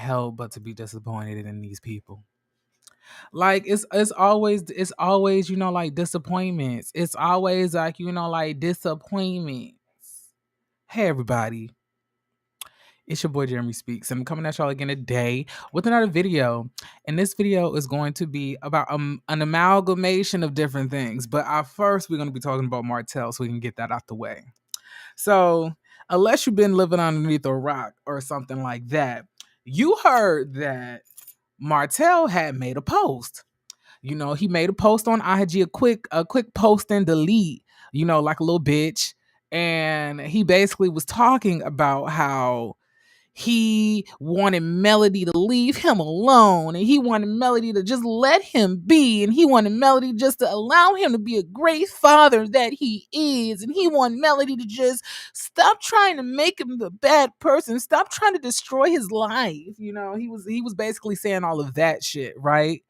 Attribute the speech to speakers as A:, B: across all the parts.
A: help but to be disappointed in these people. Like it's always like disappointments. It's always like like disappointments. Hey everybody, it's your boy Jeremy Speaks. I'm coming at y'all again today with another video. And this video is going to be about an amalgamation of different things. But first, we're going to be talking about Martell so we can get that out the way. So, unless you've been living underneath a rock or something like that, you heard that Martell had made a post. He made a post on IG, a quick post and delete, like a little bitch. And he basically was talking about how he wanted Melody to leave him alone, and he wanted Melody to just let him be, and he wanted Melody just to allow him to be a great father that he is, and he wanted Melody to just stop trying to make him the bad person, stop trying to destroy his life. He was basically saying all of that shit, right?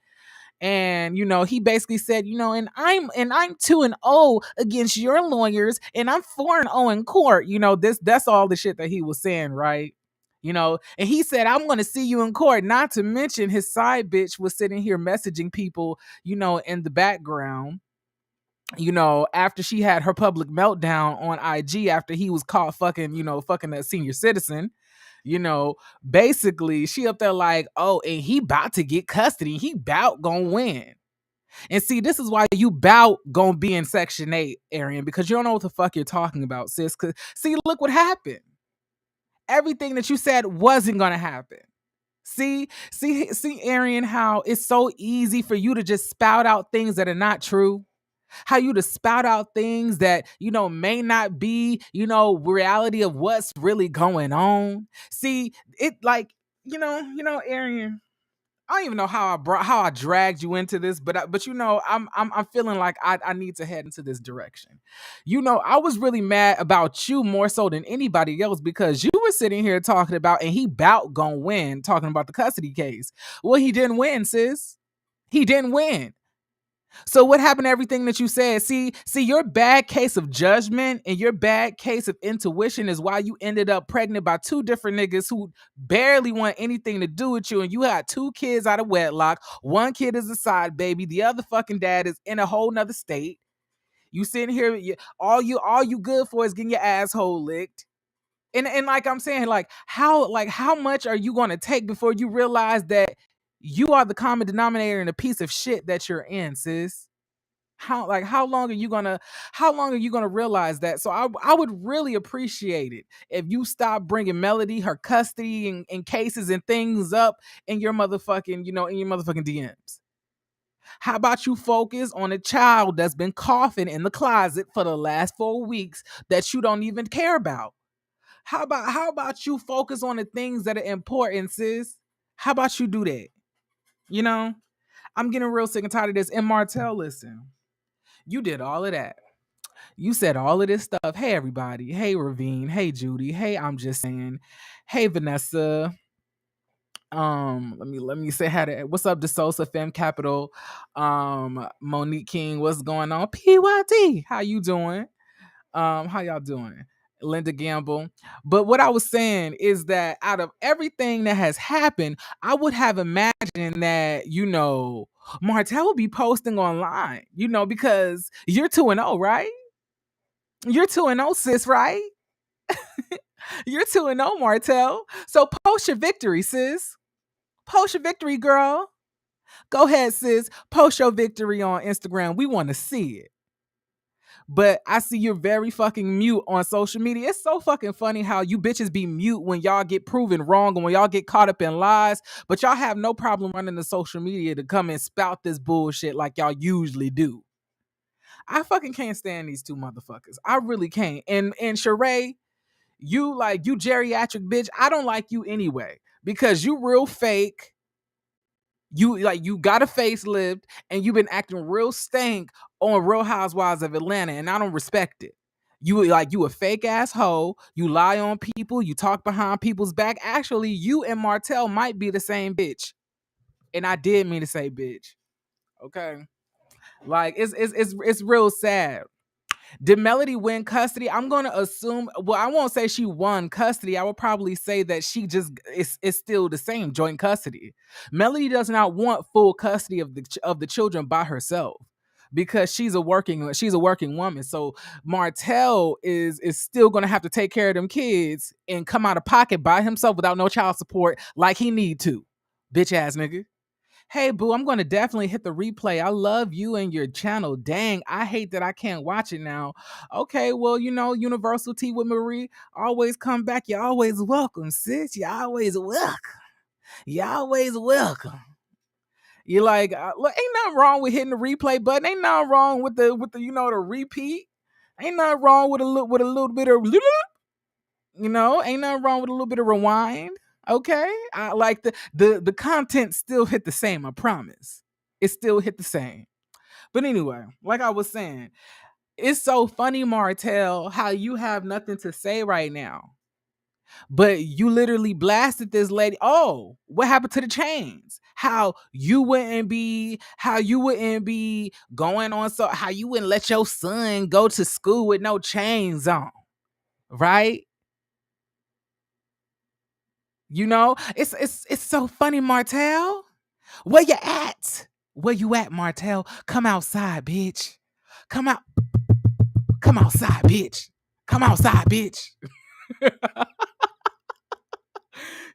A: And he basically said, and I'm 2-0 against your lawyers, and I'm 4-0 in court. That's all the shit that he was saying, right? And he said, I'm going to see you in court. Not to mention his side bitch was sitting here messaging people, in the background, after she had her public meltdown on IG after he was caught fucking a senior citizen. Basically she up there like, oh, and he about to get custody. He bout gonna win. And see, this is why you bout gonna be in Section 8, Arian, because you don't know what the fuck you're talking about, sis. Cause see, look what happened. Everything that you said wasn't gonna happen. See, Arian, how it's so easy for you to just spout out things that are not true. How you to spout out things that may not be reality of what's really going on. See, it like Arian, I don't even know how I dragged you into this, but I'm feeling like I need to head into this direction. I was really mad about you more so than anybody else because you were sitting here talking about, and he bout gonna win, talking about the custody case. Well, he didn't win, sis. He didn't win. So what happened to everything that you said? See, your bad case of judgment and your bad case of intuition is why you ended up pregnant by two different niggas who barely want anything to do with you, and you had 2 kids out of wedlock. One kid is a side baby. The other fucking dad is in a whole nother state. You sitting here, all you good for is getting your asshole licked. And like I'm saying, how much are you going to take before you realize that you are the common denominator in a piece of shit that you're in, sis? How long are you gonna realize that? So I would really appreciate it if you stop bringing Melody, her custody and cases and things up in your motherfucking DMs. How about you focus on a child that's been coughing in the closet for the last 4 weeks that you don't even care about? How about you focus on the things that are important, sis? How about you do that? I'm getting real sick and tired of this. And Martell, listen, you did all of that. You said all of this stuff. Hey, everybody. Hey, Ravine. Hey, Judy. Hey, I'm just saying. Hey, Vanessa. Let me say hi to what's up, DeSosa Femme Capital. Monique King, what's going on? PYT, how you doing? How y'all doing? Linda Gamble. But what I was saying is that out of everything that has happened, I would have imagined that, Martell would be posting online, because you're 2-0, right? You're 2-0, sis, right? You're 2-0, Martell. So post your victory, sis. Post your victory, girl. Go ahead, sis. Post your victory on Instagram. We want to see it. But I see you're very fucking mute on social media. It's so fucking funny how you bitches be mute when y'all get proven wrong and when y'all get caught up in lies, but y'all have no problem running to social media to come and spout this bullshit like y'all usually do. I fucking can't stand these two motherfuckers. I really can't. And Sheree, you geriatric bitch, I don't like you anyway because you real fake. You got a facelift and you've been acting real stank on Real Housewives of Atlanta, and I don't respect it. You a fake ass hoe. You lie on people. You talk behind people's back. Actually, you and Martell might be the same bitch, and I did mean to say bitch. Okay, it's real sad. Did Melody win custody? I'm gonna assume. Well, I won't say she won custody. I would probably say that she just is still the same joint custody. Melody does not want full custody of the children by herself because she's a working woman. So Martell is still gonna have to take care of them kids and come out of pocket by himself without no child support like he need to. Bitch ass nigga. Hey, boo, I'm going to definitely hit the replay. I love you and your channel. Dang, I hate that I can't watch it now. Okay, well, Universal Tea with Marie, always come back. You're always welcome, sis. You're always welcome. You're always welcome. You're like, look, ain't nothing wrong with hitting the replay button. Ain't nothing wrong with the repeat. Ain't nothing wrong with a little bit of, ain't nothing wrong with a little bit of rewind. Okay, I like the content still hit the same. I promise, it still hit the same. But anyway, like I was saying, it's so funny, Martell, how you have nothing to say right now, but you literally blasted this lady. Oh, what happened to the chains? How you wouldn't be going on, so how you wouldn't let your son go to school with no chains on, right? It's so funny, Martell. Where you at? Where you at, Martell? Come outside, bitch. Come out. Come outside, bitch. Come outside, bitch.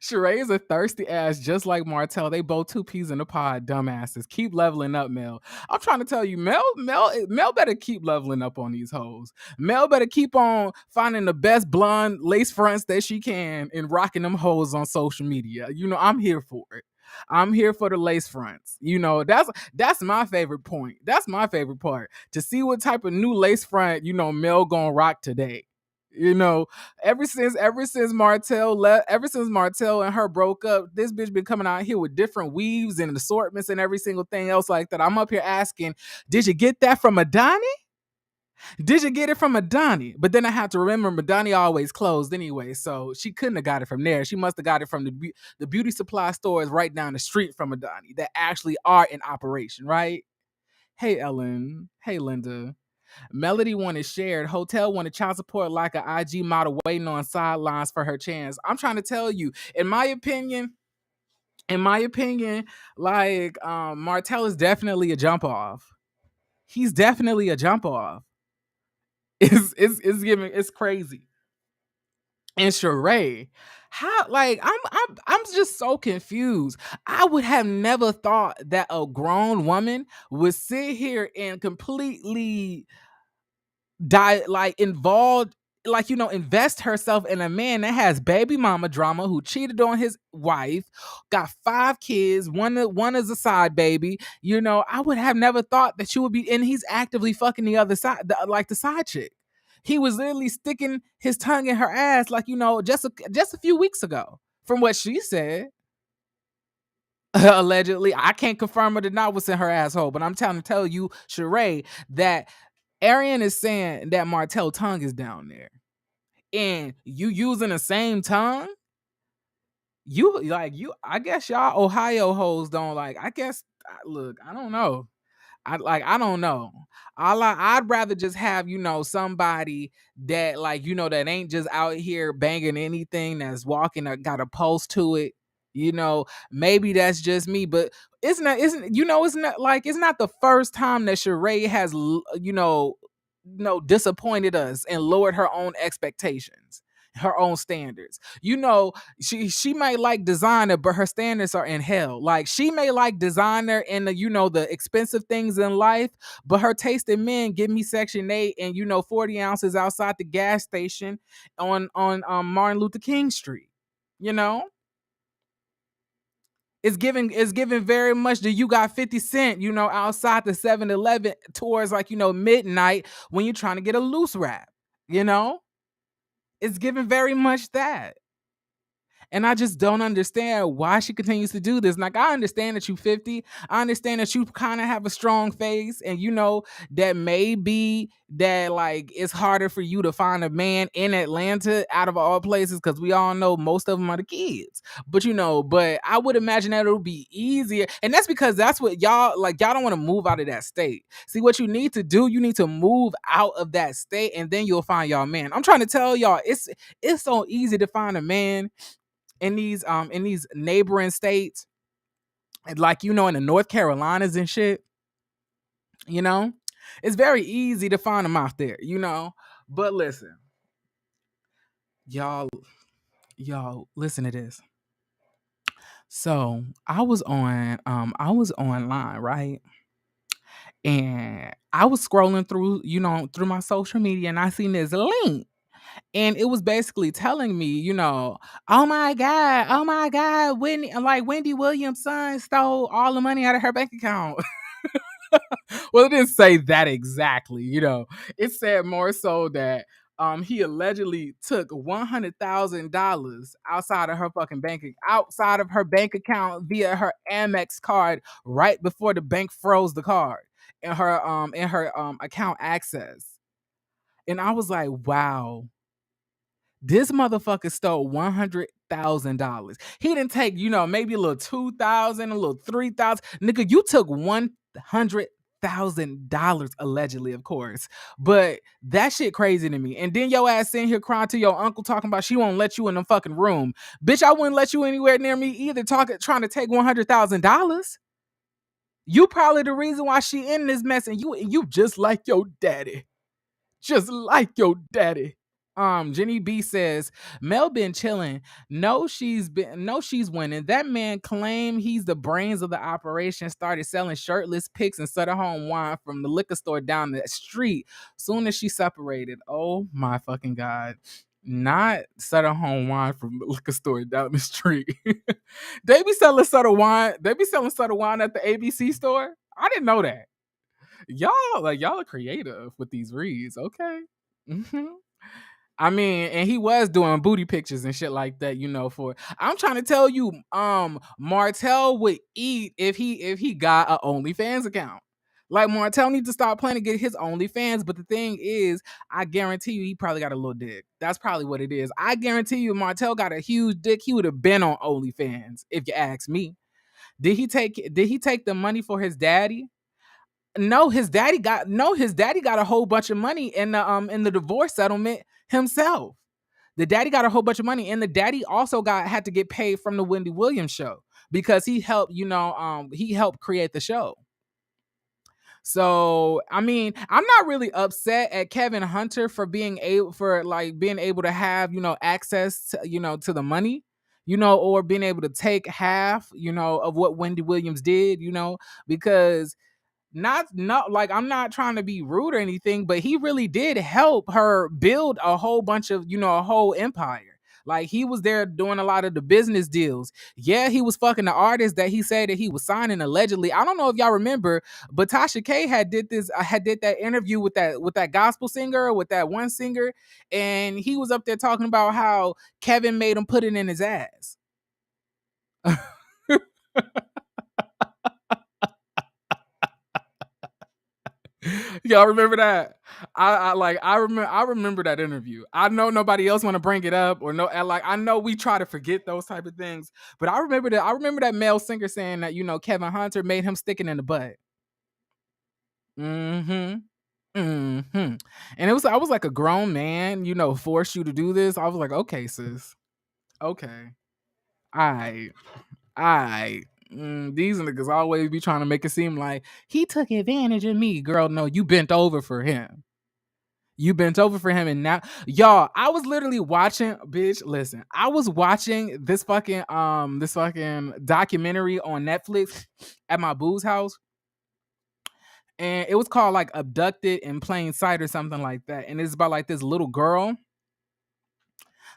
A: Sheree is a thirsty ass, just like Martell. They both two peas in a pod, dumbasses. Keep leveling up, Mel. I'm trying to tell you, Mel better keep leveling up on these hoes. Mel better keep on finding the best blonde lace fronts that she can and rocking them hoes on social media. I'm here for it. I'm here for the lace fronts. That's my favorite point. That's my favorite part. To see what type of new lace front, Mel gonna rock today. You know, ever since Martell and her broke up, this bitch been coming out here with different weaves and assortments and every single thing else like that. I'm up here asking, did you get that from Madani? Did you get it from Madani? But then I have to remember Madani always closed anyway, so she couldn't have got it from there. She must have got it from the beauty supply stores right down the street from Madani that actually are in operation, right? Hey, Ellen. Hey, Linda. Melody wanted shared. Hotel wanted child support like an IG model waiting on sidelines for her chance. I'm trying to tell you, in my opinion, like Martell is definitely a jump off. He's definitely a jump off. It's crazy. And Sheree, how like I'm just so confused. I would have never thought that a grown woman would sit here and completely involved, invest herself in a man that has baby mama drama, who cheated on his wife, got 5 kids, one is a side baby. I would have never thought that you would be, and he's actively fucking the other side, the side chick. He was literally sticking his tongue in her ass, just a few weeks ago, from what she said. Allegedly, I can't confirm or deny what's in her asshole, but I'm trying to tell you, Sheree, that Arian is saying that Martell tongue is down there, and you using the same tongue. I guess y'all Ohio hoes don't like. I guess look, I don't know. I don't know. I'd rather just have somebody that that ain't just out here banging anything, that's walking or got a pulse to it. Maybe that's just me, but it's not the first time that Sheree has disappointed us and lowered her own expectations, her own standards. She might like designer, but her standards are in hell. Like, she may like designer and the expensive things in life, but her taste in men give me Section 8 and 40 ounces outside the gas station on Martin Luther King Street. It's giving very much that you got 50 Cent, outside the 7-Eleven towards midnight when you're trying to get a loose wrap. It's giving very much that. And I just don't understand why she continues to do this. Like, I understand that you 50. I understand that you kind of have a strong face, and you know that maybe that like it's harder for you to find a man in Atlanta out of all places, because we all know most of them are the kids. But you know, but I would imagine that it'll be easier. And that's because that's what y'all like. Y'all don't want to move out of that state. See, what you need to do, you need to move out of that state, and then you'll find y'all man. I'm trying to tell y'all, it's so easy to find a man in these neighboring states, like, you know, in the North Carolinas and shit, you know. It's very easy to find them out there, you know. But listen, y'all, listen to this. So I was online, right? And I was scrolling through, you know, through my social media, and I seen this link. And it was basically telling me, you know, oh my God, Wendy Williams' son stole all the money out of her bank account. Well, it didn't say that exactly, you know. It said more so that he allegedly took $100,000 outside of her bank account via her Amex card right before the bank froze the card in her account access. And I was like, wow, this motherfucker stole $100,000. He didn't take, you know, maybe a little 2,000, a little 3,000. Nigga, you took $100,000 allegedly, of course. But that shit crazy to me. And then your ass sitting here crying to your uncle talking about she won't let you in the fucking room. Bitch, I wouldn't let you anywhere near me either, trying to take $100,000. You probably the reason why she in this mess, and you just like your daddy. Just like your daddy. Jenny B says, Mel been chilling. No, she's winning. That man claimed he's the brains of the operation. Started selling shirtless pics and Sutter Home wine from the liquor store down the street. Soon as she separated. Oh my fucking God. Not Sutter Home wine from the liquor store down the street. They be selling Sutter wine. They be selling Sutter wine at the ABC store. I didn't know that. Y'all are creative with these reads, okay? Mm-hmm. I mean, and he was doing booty pictures and shit like that, you know. I'm trying to tell you, Martell would eat if he got a OnlyFans account. Like, Martell needs to stop playing to get his OnlyFans. But the thing is, I guarantee you, he probably got a little dick. That's probably what it is. I guarantee you, Martell got a huge dick. He would have been on OnlyFans, if you ask me. Did he take the money for his daddy? No, his daddy got a whole bunch of money in the divorce settlement himself. The daddy got a whole bunch of money, and the daddy also had to get paid from the Wendy Williams show because he helped, you know, he helped create the show. So, I mean, I'm not really upset at Kevin Hunter for being able to have, you know, access to, you know, to the money, you know, or being able to take half, you know, of what Wendy Williams did, you know, because not like, I'm not trying to be rude or anything, but he really did help her build a whole bunch of, you know, a whole empire. Like, he was there doing a lot of the business deals. Yeah, he was fucking the artist that he said that he was signing allegedly. I don't know if y'all remember, but Tasha K had did that interview with that gospel singer, with that one singer, and he was up there talking about how Kevin made him put it in his ass. Y'all remember that? I remember that interview. I know nobody else want to bring it up, or no, like, I know we try to forget those type of things, but I remember that male singer saying that, you know, Kevin Hunter made him stick it in the butt. Mm-hmm. Mm-hmm. And I was like, a grown man, you know, forced you to do this. I was like, okay, sis. Okay. I these niggas always be trying to make it seem like he took advantage of me. Girl, no, you bent over for him. You bent over for him, and now, y'all, I was literally watching, bitch, listen. I was watching this fucking documentary on Netflix at my boo's house. And it was called like Abducted in Plain Sight or something like that. And it's about like this little girl.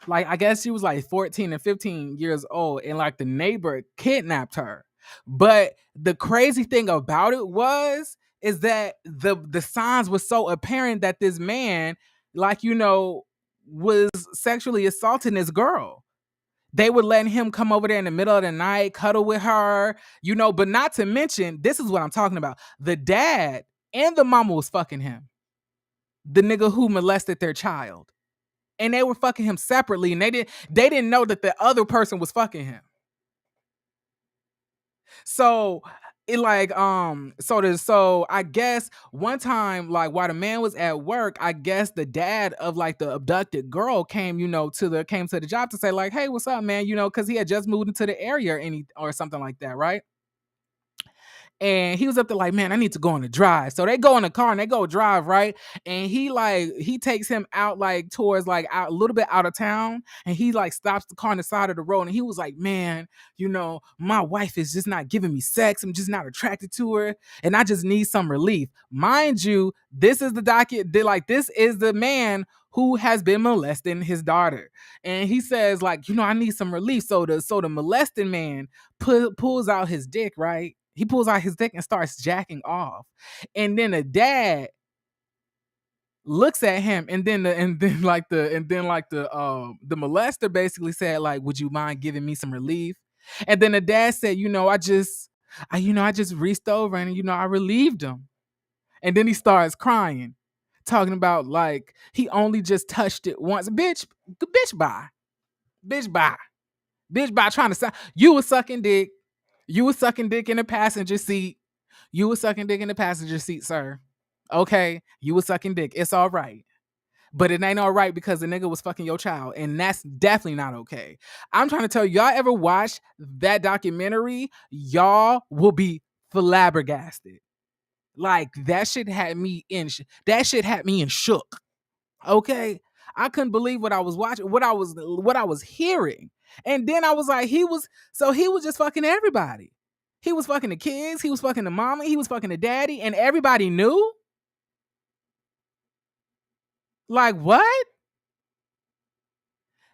A: Like, I guess she was like 14 and 15 years old, and like the neighbor kidnapped her. But the crazy thing about it is that the signs were so apparent that this man, like, you know, was sexually assaulting this girl. They were letting him come over there in the middle of the night, cuddle with her, but not to mention, this is what I'm talking about. The dad and the mama was fucking him. The nigga who molested their child. And they were fucking him separately, and they didn't know that the other person was fucking him. So so I guess one time, like, while the man was at work, I guess the dad of like the abducted girl came, came to the job to say like, hey, what's up, man? Because he had just moved into the area or something like that, right? And he was up there like, man, I need to go on a drive. So they go in the car and they go drive, right? And he takes him out like towards like out a little bit out of town. And he like stops the car on the side of the road. And he was like, man, my wife is just not giving me sex. I'm just not attracted to her. And I just need some relief. Mind you, this is this is the man who has been molesting his daughter. And he says, like, I need some relief. So the molesting man pulls out his dick, right? He pulls out his dick and starts jacking off. And then the dad looks at him, and then the molester basically said, like, would you mind giving me some relief? And then the dad said, I just reached over and I relieved him. And then he starts crying, talking about like he only just touched it once. Bitch, bye. Bitch, bye. Bitch, bye, trying to sound. You was sucking dick. You was sucking dick in the passenger seat. You was sucking dick in the passenger seat, sir. Okay, you was sucking dick. It's all right. But it ain't all right because the nigga was fucking your child. And that's definitely not okay. I'm trying to tell you, y'all ever watch that documentary, y'all will be flabbergasted. Like, that shit had me in shook. Okay? I couldn't believe what I was watching, what I was hearing. And then I was like, he was just fucking everybody. He was fucking the kids, he was fucking the mama, he was fucking the daddy, and everybody knew? Like, what?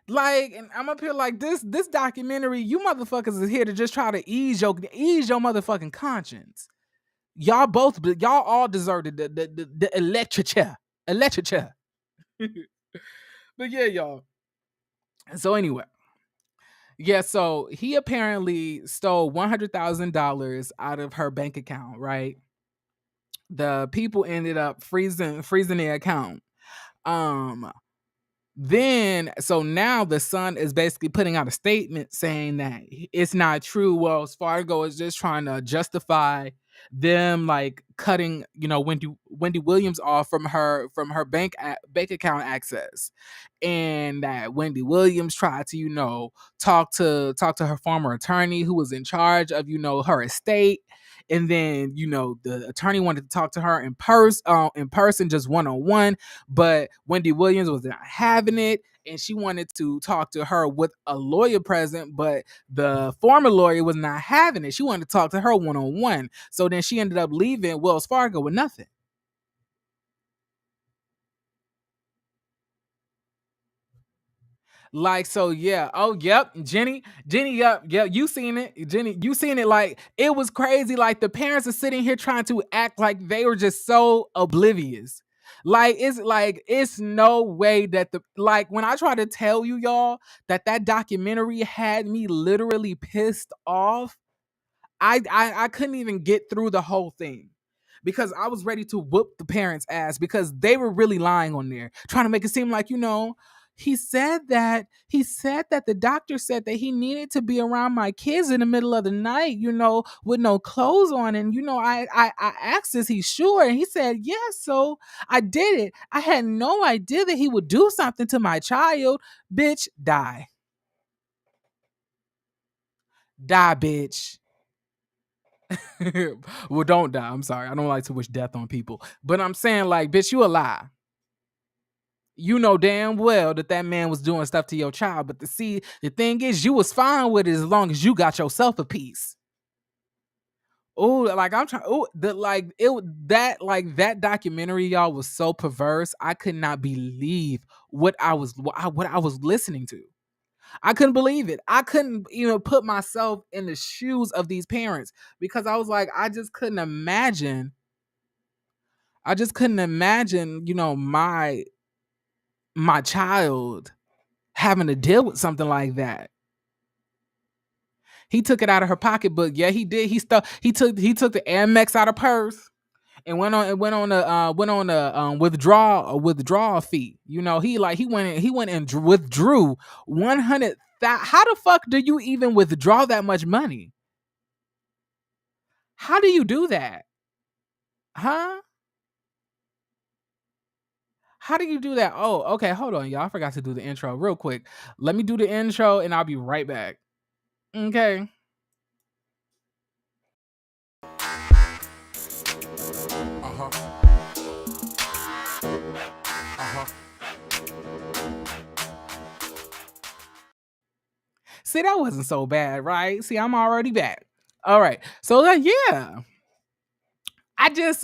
A: Like, and I'm up here like this documentary, you motherfuckers is here to just try to ease your motherfucking conscience. Y'all all deserted the electric chair. But yeah, y'all. So anyway, yeah, so he apparently stole $100,000 out of her bank account, right? The people ended up freezing the account. So now the son is basically putting out a statement saying that it's not true. Wells Fargo is just trying to justify them like cutting, Wendy Williams off from her bank account access, and that Wendy Williams tried to, talk to her former attorney who was in charge of, her estate. And then, the attorney wanted to talk to her in person, just one-on-one, but Wendy Williams was not having it, and she wanted to talk to her with a lawyer present, but the former lawyer was not having it. She wanted to talk to her one-on-one. So then she ended up leaving Wells Fargo with nothing. Like, so yeah. Oh, yep. Jenny, yep. You seen it. Jenny, you seen it. Like, it was crazy. Like, the parents are sitting here trying to act like they were just so oblivious. Like, it's no way that when I try to tell you, y'all, that documentary had me literally pissed off, I couldn't even get through the whole thing because I was ready to whoop the parents' ass because they were really lying on there, trying to make it seem like, he said that the doctor said that he needed to be around my kids in the middle of the night, with no clothes on. And, I asked, is he sure? And he said, yes. So I did it. I had no idea that he would do something to my child. Bitch, die. Die, bitch. Well, don't die. I'm sorry. I don't like to wish death on people. But I'm saying, like, bitch, you alive. You know damn well that man was doing stuff to your child. But the thing is, you was fine with it as long as you got yourself a piece. Oh, like I'm trying. Oh, that documentary, y'all, was so perverse. I could not believe what I was listening to. I couldn't believe it. I couldn't even put myself in the shoes of these parents because I was like, I just couldn't imagine. My child having to deal with something like that. He took it out of her pocketbook. Yeah, he did. He took the Amex out of purse and went on a withdrawal fee. He went and withdrew 100. How the fuck do you even withdraw that much money? How do you do that? Huh? How do you do that? Oh, okay. Hold on, y'all. I forgot to do the intro real quick. Let me do the intro and I'll be right back. Okay.
B: Uh-huh. Uh-huh.
A: See, that wasn't so bad, right? See, I'm already back. All right. So yeah. I just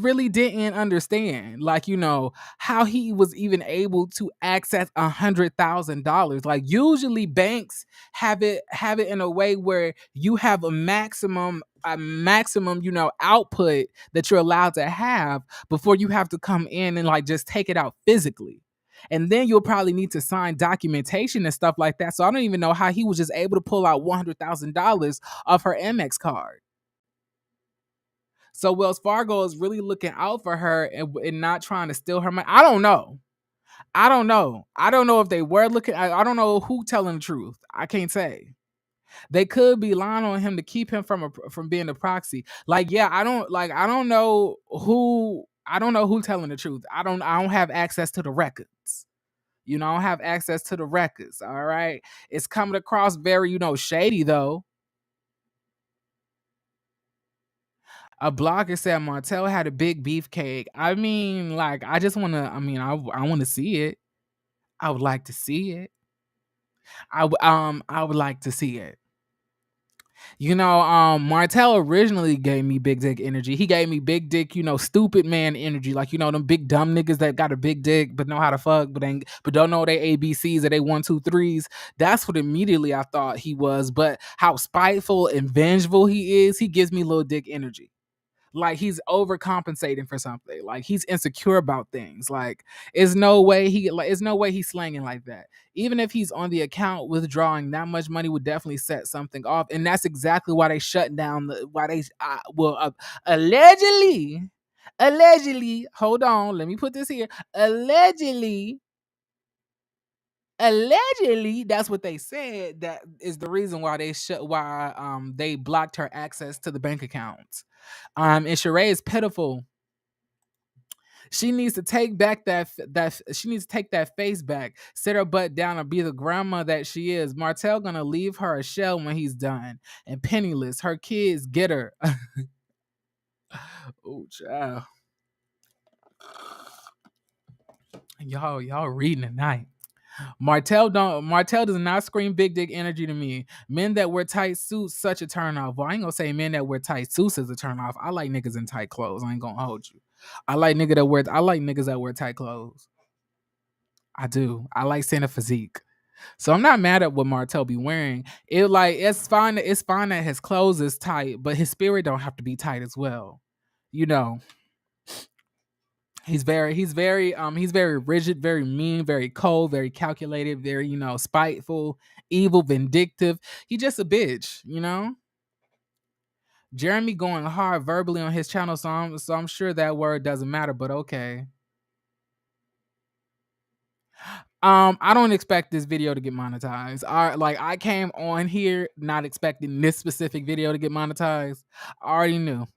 A: really didn't understand, like, how he was even able to access $100,000. Like, usually banks have it in a way where you have a maximum, output that you're allowed to have before you have to come in and like just take it out physically. And then you'll probably need to sign documentation and stuff like that. So I don't even know how he was just able to pull out $100,000 off her Amex card. So Wells Fargo is really looking out for her and not trying to steal her money. I don't know. I don't know if they were looking. I don't know who telling the truth. I can't say. They could be lying on him to keep him from being a proxy. Like, yeah, I don't know who telling the truth. I don't have access to the records. I don't have access to the records. All right. It's coming across very, shady though. A blogger said Martell had a big beefcake. I mean, like, I just want to. I want to see it. I would like to see it. I would like to see it. Martell originally gave me big dick energy. He gave me big dick, stupid man energy. Like, them big dumb niggas that got a big dick but know how to fuck, but don't know they ABCs or they 1 2 3s. That's what immediately I thought he was. But how spiteful and vengeful he is, he gives me little dick energy. Like, he's overcompensating for something. Like, he's insecure about things. Like, there's no way he's slanging like that. Even if he's on the account withdrawing, that much money would definitely set something off. And that's exactly why they shut down allegedly, hold on, let me put this here. Allegedly, that's what they said. That is the reason why they blocked her access to the bank accounts. And Sheree is pitiful. She needs to take back she needs to take that face back, sit her butt down, and be the grandma that she is. Martell gonna leave her a shell when he's done, and penniless. Her kids get her. Oh, child. Y'all reading tonight. Martell does not scream big dick energy to me. Men that wear tight suits, such a turn off. Well, I ain't gonna say men that wear tight suits is a turn off. I like niggas in tight clothes. I ain't gonna hold you. I like niggas that wear tight clothes. I do. I like seeing a physique. So I'm not mad at what Martell be wearing. It's fine that his clothes is tight, but his spirit don't have to be tight as well. You know. He's very rigid, very mean, very cold, very calculated, very, spiteful, evil, vindictive. He just a bitch. Jeremy going hard verbally on his channel, so I'm sure that word doesn't matter, but okay. I don't expect this video to get monetized. I came on here not expecting this specific video to get monetized. I already knew.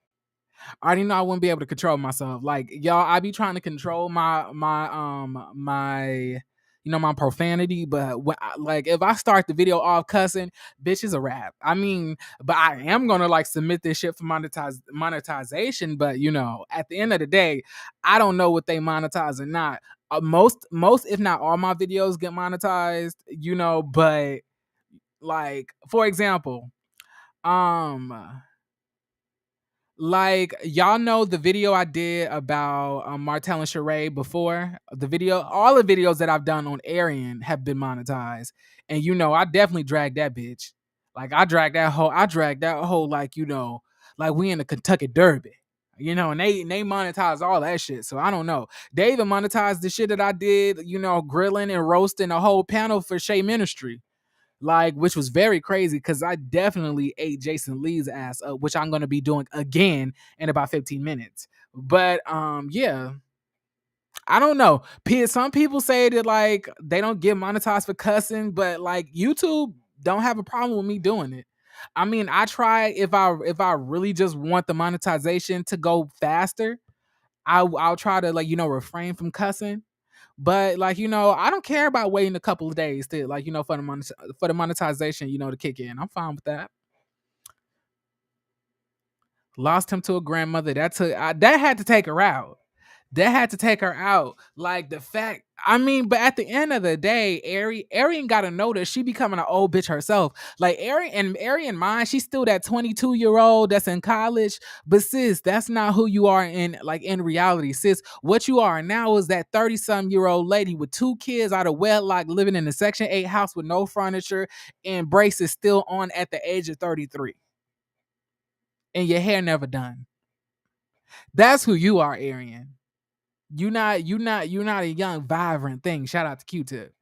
A: I already know I wouldn't be able to control myself. Like, y'all, I be trying to control my profanity, but like, if I start the video off cussing, bitch, is a rap. I mean, but I am gonna like submit this shit for monetization. But at the end of the day, I don't know what they monetize or not. Most, if not all, my videos get monetized. But like, for example, um like, y'all know the video I did about Martell and Sheree before. All the videos that I've done on Arian have been monetized. And I definitely dragged that bitch. Like, I dragged that whole like we in the Kentucky Derby. And they monetize all that shit. So I don't know. They even monetized the shit that I did, grilling and roasting a whole panel for Shay Ministry. like, which was very crazy because I definitely ate Jason Lee's ass up, which I'm gonna be doing again in about 15 minutes. But yeah, I don't know. Some people say that like they don't get monetized for cussing, but like YouTube don't have a problem with me doing it. I mean, I try if I really just want the monetization to go faster, I'll try to like refrain from cussing. But like I don't care about waiting a couple of days to like for the monetization to kick in. I'm fine with that. Lost him to a grandmother. That had to take her out. That had to take her out. Like the fact, I mean, but at the end of the day, Arian gotta know that she becoming an old bitch herself. Like Arian mind, she's still that 22-year-old that's in college. But sis, that's not who you are in reality. Sis, what you are now is that 30-some-year-old lady with 2 kids out of wedlock living in a Section 8 house with no furniture and braces still on at the age of 33. And your hair never done. That's who you are, Arian. You're not a young, vibrant thing. Shout out to Q-Tip.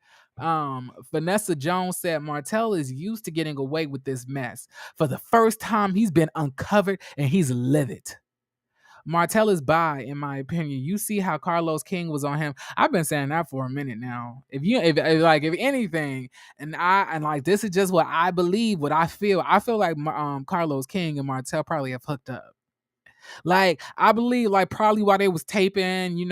A: Vanessa Jones said Martell is used to getting away with this mess. For the first time, he's been uncovered and he's livid. Martell is bi, in my opinion. You see how Carlos King was on him. I've been saying that for a minute now. If anything, and like this is just what I believe, what I feel. I feel like Carlos King and Martell probably have hooked up. Like I believe, like probably while they was taping, the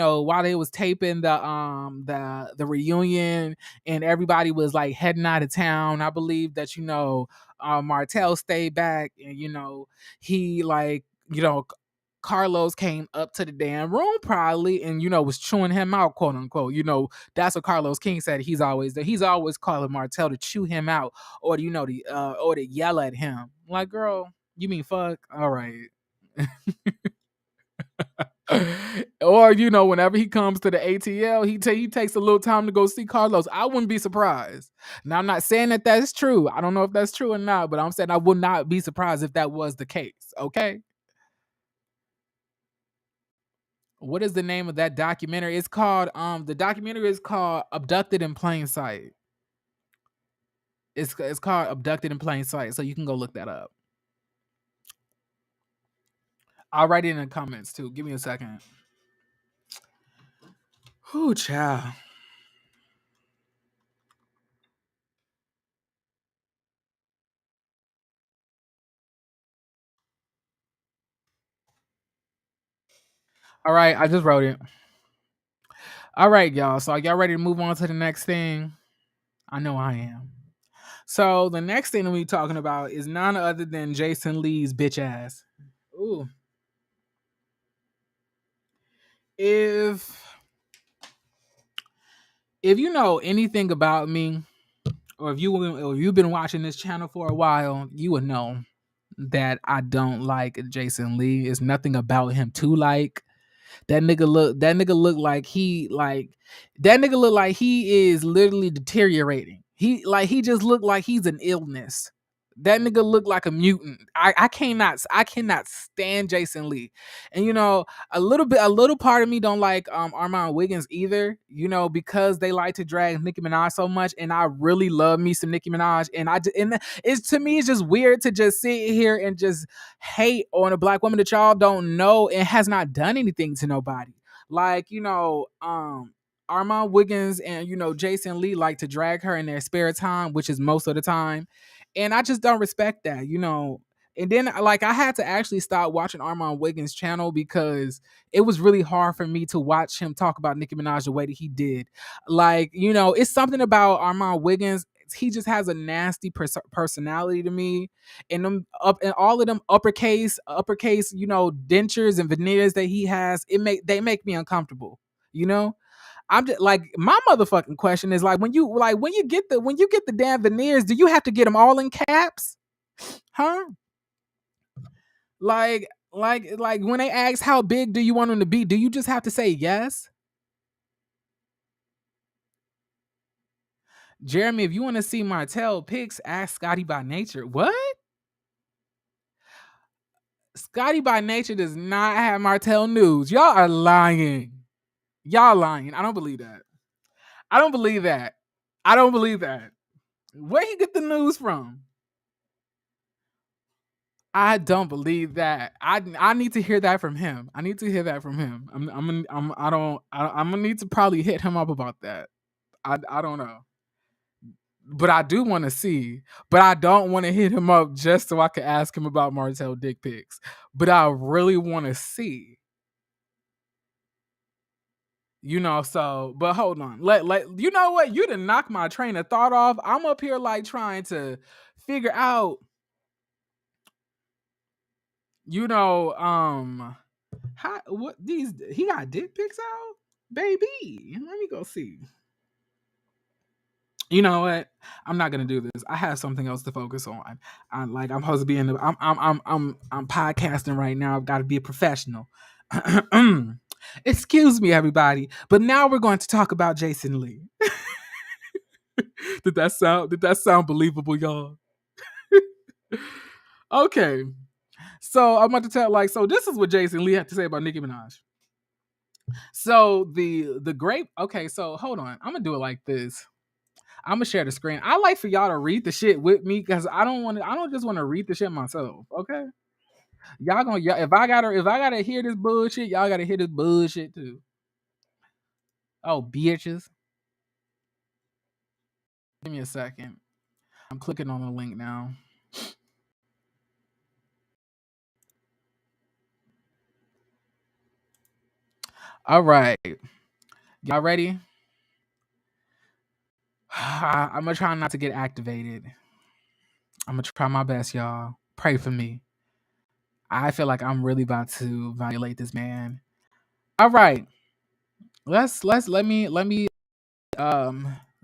A: reunion, and everybody was like heading out of town. I believe that Martell stayed back, and he like Carlos came up to the damn room probably, and was chewing him out, quote unquote. That's what Carlos King said. He's always calling Martell to chew him out, or or to yell at him. Like, girl, you mean fuck? All right. Or whenever he comes to the ATL, he takes a little time to go see Carlos. I wouldn't be surprised. Now I'm not saying that that's true. I don't know if that's true or not, but I'm saying I would not be surprised if that was the case. Okay. What is the name of that documentary? It's called the documentary is called Abducted in Plain Sight. It's called Abducted in Plain Sight, so you can go look that up. I'll write it in the comments too. Give me a second. Whoo, child. All right, I just wrote it. All right, y'all. So are y'all ready to move on to the next thing? I know I am. So the next thing that we're talking about is none other than Jason Lee's bitch ass. Ooh. If you know anything about me, or if you've been watching this channel for a while, you would know that I don't like Jason Lee. It's nothing about him to like. That nigga look like he is literally deteriorating. He just looked like he's an illness. That nigga looked like a mutant. I cannot stand Jason Lee. And a little part of me don't like Armand Wiggins either, because they like to drag Nicki Minaj so much, and I really love me some Nicki Minaj, and it's, to me, it's just weird to just sit here and just hate on a black woman that y'all don't know and has not done anything to nobody. Like, Armand Wiggins and Jason Lee like to drag her in their spare time, which is most of the time. And I just don't respect that. And then like I had to actually stop watching Armand Wiggins' channel because it was really hard for me to watch him talk about Nicki Minaj the way that he did. Like, it's something about Armand Wiggins. He just has a nasty personality to me, and all of them uppercase, dentures and veneers that he has. They make me uncomfortable. I'm just like, my motherfucking question is like, when you get the damn veneers, do you have to get them all in caps? Huh? Like when they ask how big do you want them to be, do you just have to say yes? Jeremy, if you want to see Martell pics, ask Scotty by Nature. What? Scotty by Nature does not have Martell news. Y'all are lying. Y'all lying. I don't believe that. I don't believe that. I don't believe that. Where he get the news from? I don't believe that. I need to hear that from him. I need to hear that from him. I'm gonna need to probably hit him up about that. I don't know. But I do want to see. But I don't want to hit him up just so I can ask him about Martell dick pics. But I really want to see. So but hold on. Let you know what? You done knock my train of thought off. I'm up here like trying to figure out, how what these he got dick pics out? Baby. Let me go see. You know what? I'm not gonna do this. I have something else to focus on. I'm supposed to be in the. I'm podcasting right now. I've got to be a professional. Excuse me, everybody. But now we're going to talk about Jason Lee. Did that sound believable, y'all? Okay. So I'm about to tell so this is what Jason Lee had to say about Nicki Minaj. So the grape. Okay, so hold on. I'm gonna do it like this. I'm gonna share the screen. I like for y'all to read the shit with me because I don't just want to read the shit myself. Okay, if I gotta hear this bullshit, y'all gotta hear this bullshit too. Oh, bitches. Give me a second. I'm clicking on the link now. All right, y'all ready? I'm gonna try not to get activated. I'm gonna try my best, y'all. Pray for me. I feel like I'm really about to violate this man. All right, let me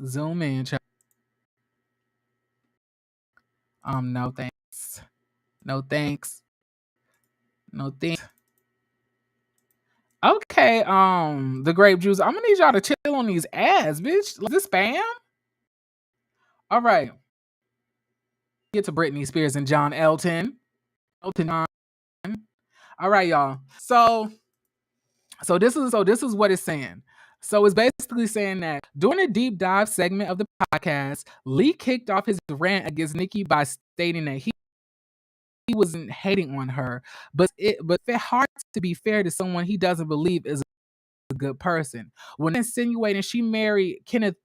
A: zoom in. No thanks. No thanks. No thanks. Okay, the grape juice. I'm gonna need y'all to chill on these ads, bitch. Is this spam? All right. Get to Britney Spears and John Elton. Elton John. All right, y'all. So this is what it's saying. So it's basically saying that during a deep dive segment of the podcast, Lee kicked off his rant against Nicki by stating that he wasn't hating on her, but it's hard to be fair to someone he doesn't believe is a good person. When insinuating she married Kenneth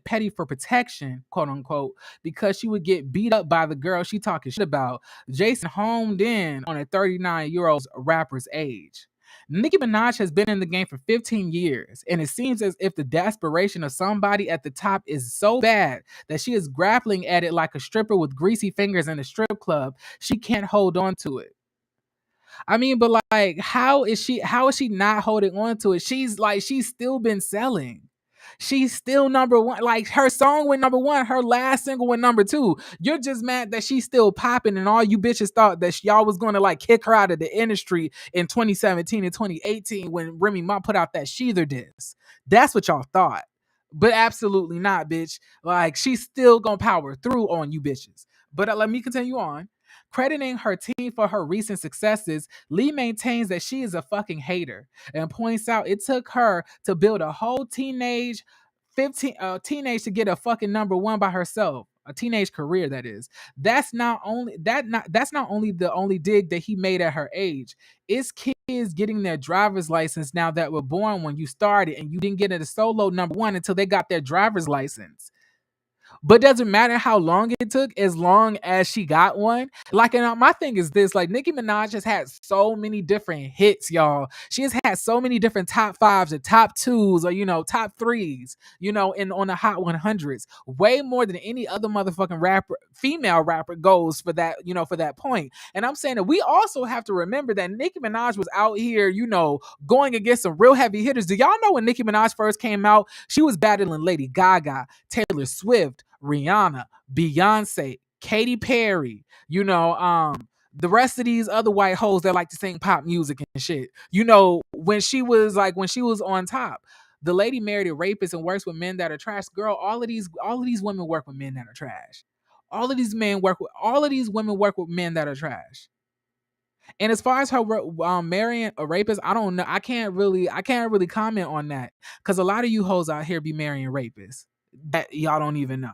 A: Petty for protection, quote unquote, because she would get beat up by the girl she talking shit about, Jason homed in on a 39-year-old rapper's age. Nicki Minaj has been in the game for 15 years, and it seems as if the desperation of somebody at the top is so bad that she is grappling at it like a stripper with greasy fingers in a strip club. She can't hold on to it. I mean, but like, how is she not holding on to it? She's still been selling. She's still number one. Like her song went number one, her last single went number two. You're just mad that she's still popping, and all you bitches thought that y'all was gonna like kick her out of the industry in 2017 and 2018 when Remy Ma put out that Sheether disc. That's what y'all thought. But absolutely not, bitch. Like she's still gonna power through on you bitches. But let me continue on. Crediting her team for her recent successes, Lee maintains that she is a fucking hater and points out it took her to build a whole teenage to get a fucking number one by herself. A teenage career, that is. That's not only the only dig that he made at her age. It's kids getting their driver's license now that were born when you started and you didn't get a solo number one until they got their driver's license. But doesn't matter how long it took, as long as she got one. Like, and my thing is this: like, Nicki Minaj has had so many different hits, y'all. She has had so many different top fives or top twos or top threes, in on the Hot 100s, way more than any other motherfucking rapper, female rapper goes for that, for that point. And I'm saying that we also have to remember that Nicki Minaj was out here, going against some real heavy hitters. Do y'all know when Nicki Minaj first came out, she was battling Lady Gaga, Taylor Swift, Rihanna, Beyonce, Katy Perry, the rest of these other white hoes that like to sing pop music and shit. When she was on top. The lady married a rapist and works with men that are trash. Girl, all of these women work with men that are trash. All of these women work with men that are trash. And as far as her marrying a rapist, I don't know. I can't really comment on that because a lot of you hoes out here be marrying rapists that y'all don't even know.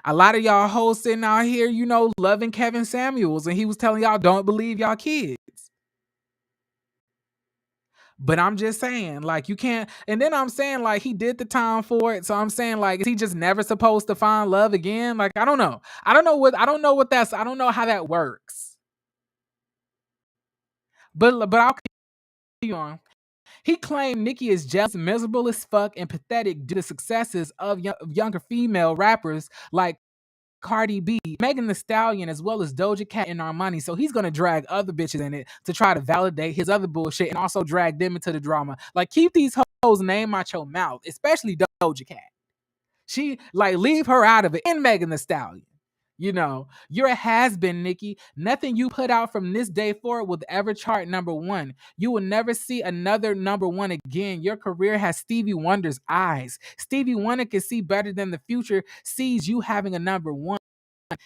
A: A lot of y'all hoes sitting out here, loving Kevin Samuels, and he was telling y'all don't believe y'all kids. But I'm just saying, like, you can't. And then I'm saying, like, he did the time for it. So I'm saying, like, is he just never supposed to find love again? Like, I don't know. I don't know I don't know how that works. But I'll keep on. He claimed Nicki is jealous, miserable as fuck, and pathetic due to successes of younger female rappers like Cardi B, Megan Thee Stallion, as well as Doja Cat and Armani. So he's gonna drag other bitches in it to try to validate his other bullshit and also drag them into the drama. Like, keep these hoes' name out your mouth, especially Doja Cat. She, like, leave her out of it. And Megan Thee Stallion. You're a has-been, Nicki. Nothing you put out from this day forward will ever chart #1. You will never see another #1 again. Your career has Stevie Wonder's eyes. Stevie Wonder can see better than the future sees you having a #1.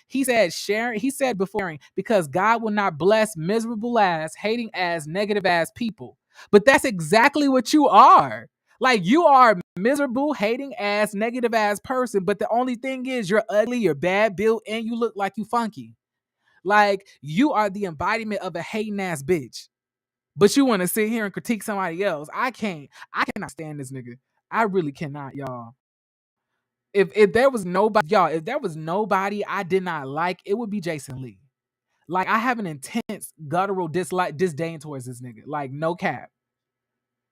A: He said before, because God will not bless miserable ass, hating ass, negative ass people. But that's exactly what you are. Like, you are a miserable, hating ass, negative ass person, but the only thing is you're ugly, you're bad built, and you look like you funky. Like, you are the embodiment of a hating ass bitch. But you want to sit here and critique somebody else. I cannot stand this nigga. I really cannot, y'all. If there was nobody, y'all, if there was nobody I did not like, it would be Jason Lee. Like, I have an intense guttural disdain towards this nigga. Like, no cap.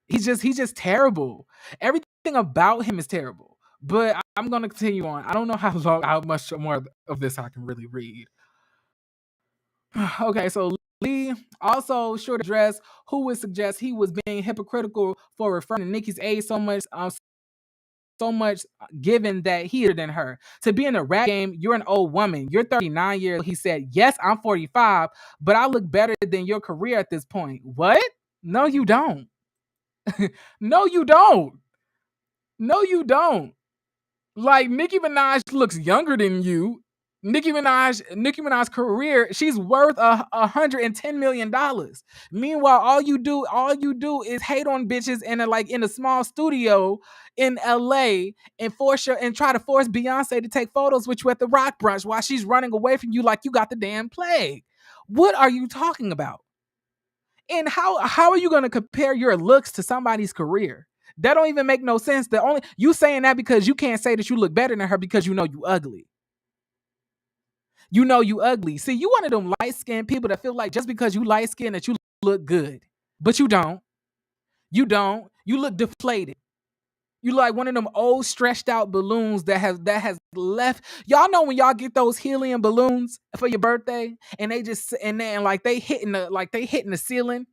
A: He's just terrible. Everything about him is terrible. But I'm gonna continue on. I don't know how much more of this I can really read. Okay, so Lee also sure to address who would suggest he was being hypocritical for referring to Nicki's age so much, given that he older than her. To be in a rap game, you're an old woman. You're 39 years old. He said, yes, I'm 45, but I look better than your career at this point. What? No, you don't. No, you don't. No, you don't. Like, Nicki Minaj looks younger than you. Nicki Minaj's career, she's worth $110 million. Meanwhile, all you do is hate on bitches in a small studio in LA and try to force Beyonce to take photos with you at the rock brunch while she's running away from you like you got the damn plague. What are you talking about? And how are you gonna compare your looks to somebody's career? That don't even make no sense. You saying that because you can't say that you look better than her because you know you ugly. You know you ugly. See, you one of them light-skinned people that feel like just because you light-skinned that you look good. But you don't. You don't. You look deflated. You like one of them old stretched out balloons that has left. Y'all know when y'all get those helium balloons for your birthday and they hitting the ceiling,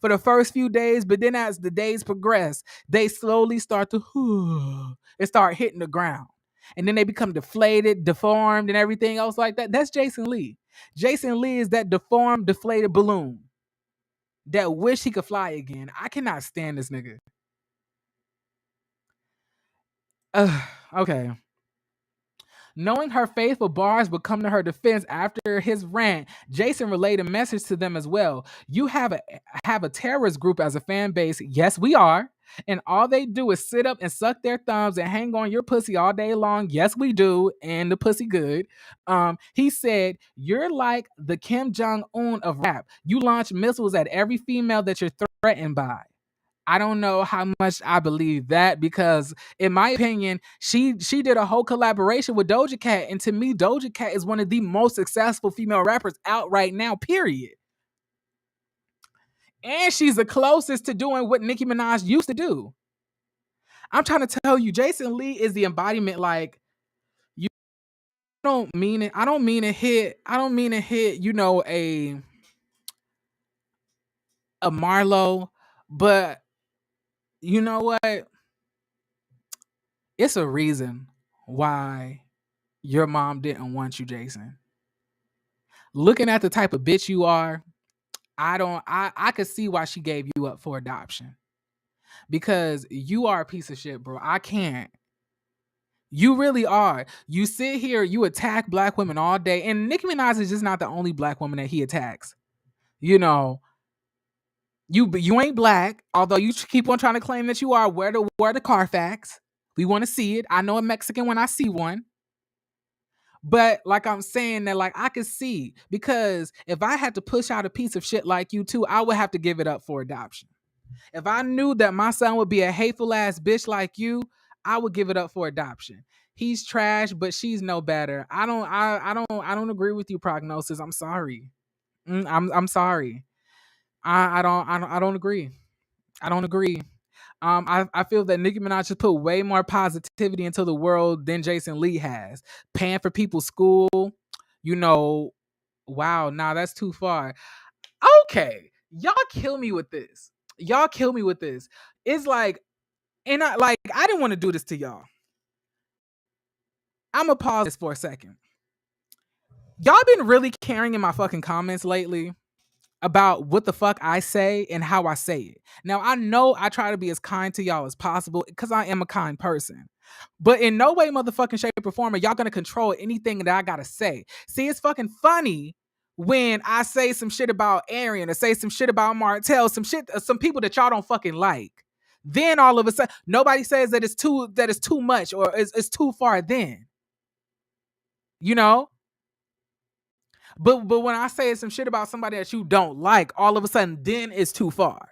A: for the first few days, but then as the days progress, they slowly start to and start hitting the ground. And then they become deflated, deformed, and everything else like that. That's Jason Lee. Jason Lee is that deformed, deflated balloon that wish he could fly again. I cannot stand this nigga. Okay. Knowing her faithful bars would come to her defense after his rant, Jason relayed a message to them as well. You have a terrorist group as a fan base. Yes, we are. And all they do is sit up and suck their thumbs and hang on your pussy all day long. Yes, we do. And the pussy good. He said, you're like the Kim Jong-un of rap. You launch missiles at every female that you're threatened by. I don't know how much I believe that because, in my opinion, she did a whole collaboration with Doja Cat, and to me, Doja Cat is one of the most successful female rappers out right now. Period. And she's the closest to doing what Nicki Minaj used to do. I'm trying to tell you, Jason Lee is the embodiment. Like, you don't mean it. I don't mean to hit. A Marlo, but you know what? It's a reason why your mom didn't want you, Jason. Looking at the type of bitch you are, I could see why she gave you up for adoption. Because you are a piece of shit, bro. I can't. You really are. You sit here, you attack black women all day, and Nicki Minaj is just not the only black woman that he attacks. You ain't black, although you keep on trying to claim that you are. Where the Carfax? We want to see it. I know a Mexican when I see one. But like I'm saying that, like I could see, because if I had to push out a piece of shit like you too, I would have to give it up for adoption. If I knew that my son would be a hateful ass bitch like you, I would give it up for adoption. He's trash, but she's no better. I don't agree with you, Prognosis. I'm sorry. I'm sorry. I don't agree. I don't agree. I feel that Nicki Minaj has put way more positivity into the world than Jason Lee has. Paying for people's school, you know, wow, nah, that's too far. Okay, y'all kill me with this. Y'all kill me with this. It's like, and I didn't want to do this to y'all. I'ma pause this for a second. Y'all been really caring in my fucking comments lately about what the fuck I say and how I say it. Now, I know I try to be as kind to y'all as possible because I am a kind person. But in no way, motherfucking shape or form, are y'all gonna control anything that I gotta say. See, it's fucking funny when I say some shit about Arian or say some shit about Martell, some shit, some people that y'all don't fucking like. Then all of a sudden, nobody says that it's too much or it's too far. Then, you know, but when I say some shit about somebody that you don't like, all of a sudden, then it's too far.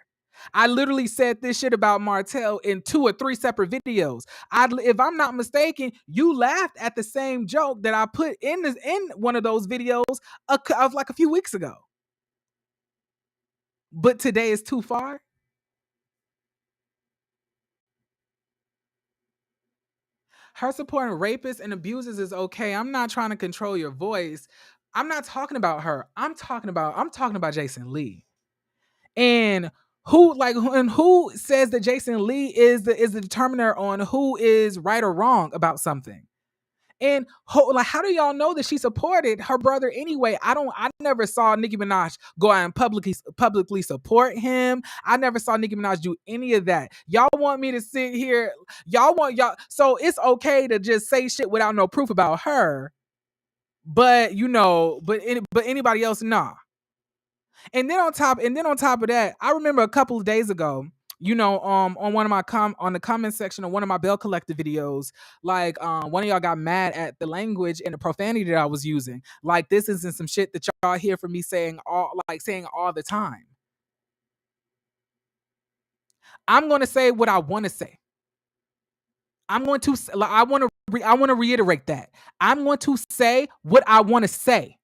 A: I literally said this shit about Martell in 2 or 3 separate videos. If I'm not mistaken, you laughed at the same joke that I put in one of those videos of like a few weeks ago. But today is too far. Her supporting rapists and abusers is okay. I'm not trying to control your voice. I'm not talking about her. I'm talking about Jason Lee. And who says that Jason Lee is the determiner on who is right or wrong about something? And how do y'all know that she supported her brother anyway? I never saw Nicki Minaj go out and publicly support him. I never saw Nicki Minaj do any of that. Y'all want me to sit here, so it's okay to just say shit without no proof about her. But but anybody else, nah. And then on top of that, I remember a couple of days ago, on one of my on the comment section of one of my Bell Collective videos, like one of y'all got mad at the language and the profanity that I was using. Like this isn't some shit that y'all hear from me saying all the time. I'm going to say what I want to say. I'm going to I want to reiterate that. I'm going to say what I want to say.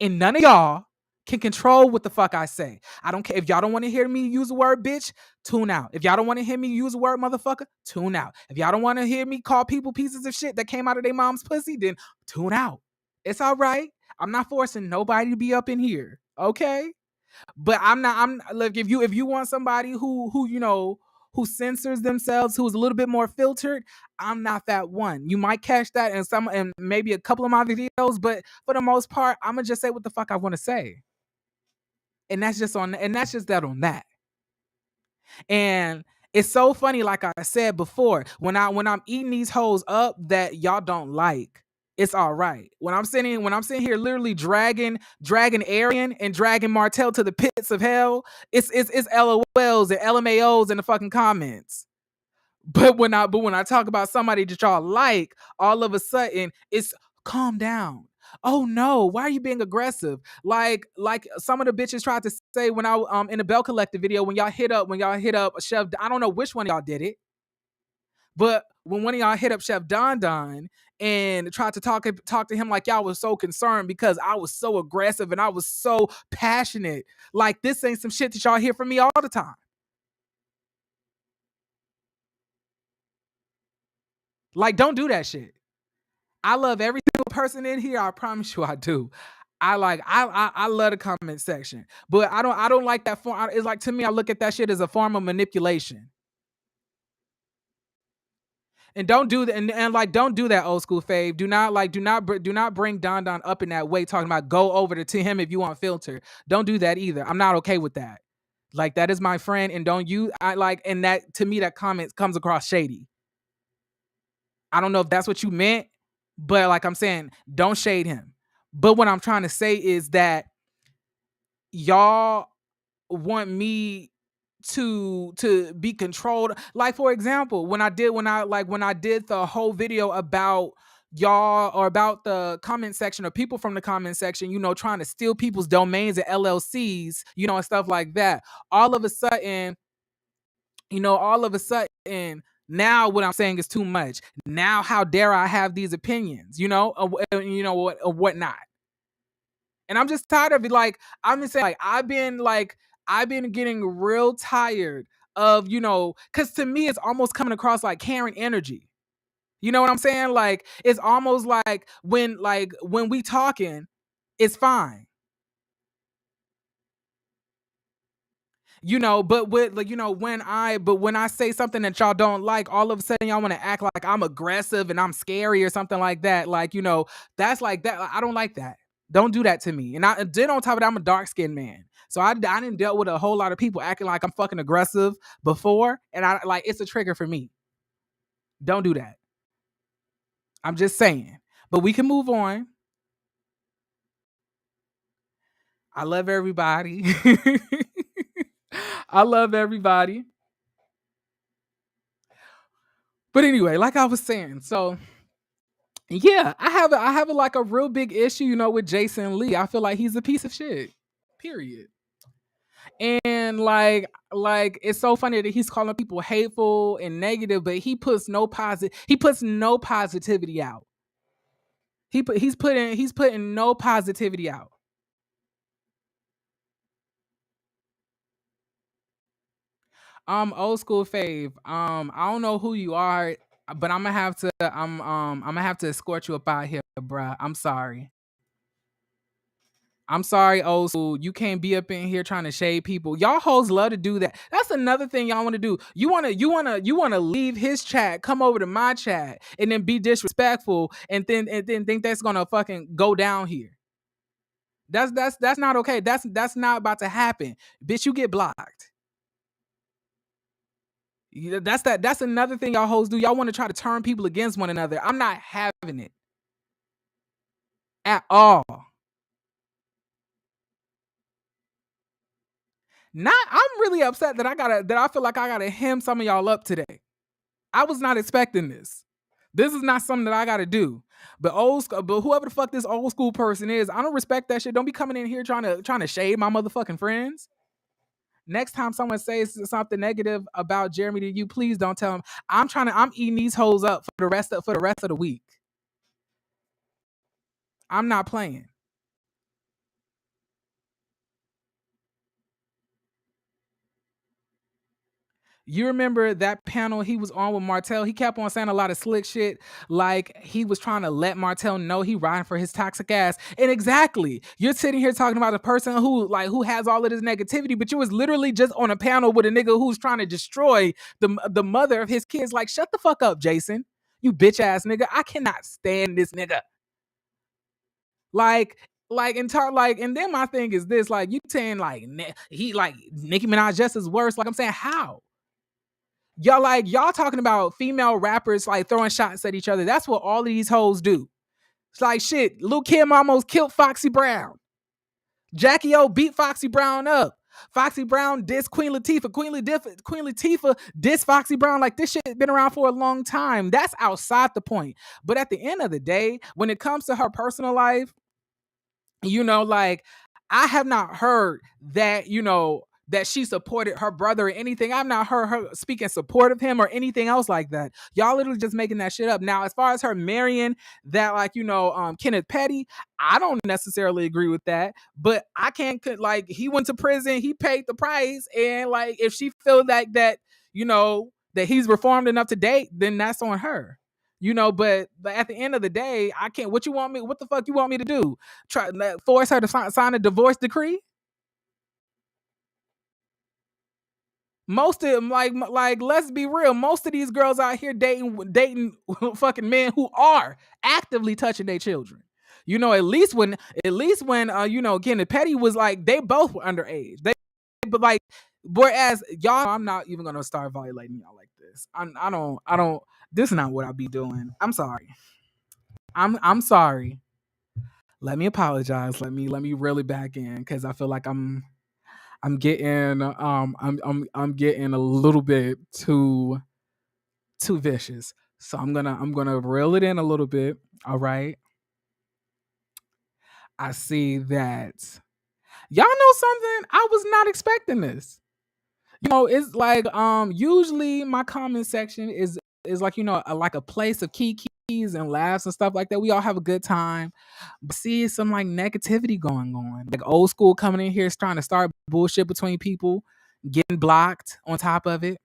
A: And none of y'all can control what the fuck I say. I don't care. If y'all don't want to hear me use the word bitch, tune out. If y'all don't want to hear me use the word motherfucker, tune out. If y'all don't want to hear me call people pieces of shit that came out of their mom's pussy, then tune out. It's all right. I'm not forcing nobody to be up in here. Okay? But I'm like, if you want somebody who censors themselves, who's a little bit more filtered, I'm not that one. You might catch that in some and maybe a couple of my videos, but for the most part, I'm gonna just say what the fuck I want to say. And that's just that on that. And it's so funny, like I said before, when I'm eating these hoes up that y'all don't like, it's all right. When I'm sitting here literally dragging Arian and dragging Martell to the pits of hell, it's LOLs and LMAOs in the fucking comments. But when I talk about somebody that y'all like, all of a sudden it's calm down. Oh no, why are you being aggressive? Like some of the bitches tried to say when I in the Bell Collective video, when y'all hit up Chef, I don't know which one of y'all did it, but when one of y'all hit up Chef Don Don and tried to talk to him like y'all was so concerned because I was so aggressive and I was so passionate, like this ain't some shit that y'all hear from me all the time. Like, don't do that shit. I love every single person in here. I promise you I do. I love the comment section. But I don't like that form. It's like, to me, I look at that shit as a form of manipulation. And don't do that, and like don't do that, old school fave. Do not bring Don Don up in that way, talking about go over to him if you want filter. Don't do that either. I'm not okay with that. Like, that is my friend, and and that, to me, that comment comes across shady. I don't know if that's what you meant, but like I'm saying, don't shade him. But what I'm trying to say is that y'all want me to be controlled. Like, for example, when I did the whole video about y'all, or about the comment section, or people from the comment section, trying to steal people's domains and LLCs, and stuff like that. All of a sudden, now what I'm saying is too much. Now, how dare I have these opinions, or whatnot. And I'm just tired of it. Like, I'm just saying, I've been getting real tired of, because to me, it's almost coming across like Karen energy. You know what I'm saying? Like, it's almost like when we talking, it's fine. But with like, when I say something that y'all don't like, all of a sudden y'all want to act like I'm aggressive and I'm scary or something like that. Like, that's like that. I don't like that. Don't do that to me. And then on top of that, I'm a dark skinned man. So I didn't dealt with a whole lot of people acting like I'm fucking aggressive before. And it's a trigger for me. Don't do that. I'm just saying. But we can move on. I love everybody. I love everybody. But anyway, like I was saying, so yeah, I have like a real big issue, with Jason Lee. I feel like he's a piece of shit. Period. And it's so funny that he's calling people hateful and negative, but he puts no positivity out. He's putting no positivity out. Old school fave. I don't know who you are, but I'm gonna have to escort you up out here, bruh. I'm sorry. I'm sorry, old school. You can't be up in here trying to shade people. Y'all hoes love to do that. That's another thing y'all want to do. You wanna leave his chat, come over to my chat, and then be disrespectful, and then think that's gonna fucking go down here. That's not okay. That's not about to happen. Bitch, you get blocked. That's another thing y'all hoes do. Y'all want to try to turn people against one another. I'm not having it at all. I'm really upset that I feel like I gotta hem some of y'all up today. I was not expecting this. This is not something that I gotta do. But whoever the fuck this old school person is, I don't respect that shit. Don't be coming in here trying to shade my motherfucking friends. Next time someone says something negative about Jeremy to you, please don't tell them. I'm eating these hoes up for the rest of the week. I'm not playing. You remember that panel he was on with Martell? He kept on saying a lot of slick shit, like he was trying to let Martell know he riding for his toxic ass. And exactly, you're sitting here talking about a person who has all of this negativity, but you was literally just on a panel with a nigga who's trying to destroy the mother of his kids. Like, shut the fuck up, Jason. You bitch ass nigga. I cannot stand this nigga. Like, and then my thing is this: like, you saying he like Nicki Minaj just as worse. Like, I'm saying, how? Y'all talking about female rappers like throwing shots at each other. That's what all of these hoes do. It's like shit. Lil Kim almost killed Foxy Brown. Jackie O beat Foxy Brown up. Foxy Brown dissed Queen Latifah. Queen Latifah dissed Foxy Brown. Like, this shit been around for a long time. That's outside the point. But at the end of the day, when it comes to her personal life, like, I have not heard that, that she supported her brother or anything. I've not heard her speak in support of him or anything else like that. Y'all literally just making that shit up. Now, as far as her marrying that, Kenneth Petty, I don't necessarily agree with that, but I can't, like, he went to prison, he paid the price, and like, if she feel like that, that he's reformed enough to date, then that's on her. But at the end of the day, I can't. What the fuck you want me to do? Try force her to sign a divorce decree? Most of them, let's be real. Most of these girls out here dating fucking men who are actively touching their children. At least when Kenneth Petty was like, they both were underage. But like, whereas y'all, I'm not even gonna start violating y'all like this. I don't. This is not what I be doing. I'm sorry. I'm sorry. Let me apologize. Let me really back in, because I feel like I'm getting I'm getting a little bit too vicious. So I'm gonna reel it in a little bit. All right. I see that. Y'all know something? I was not expecting this. It's like usually my comment section is like, like a place of keys and laughs and stuff like that. We all have a good time. But see some like negativity going on. Like old school coming in here is trying to start bullshit between people, getting blocked on top of it.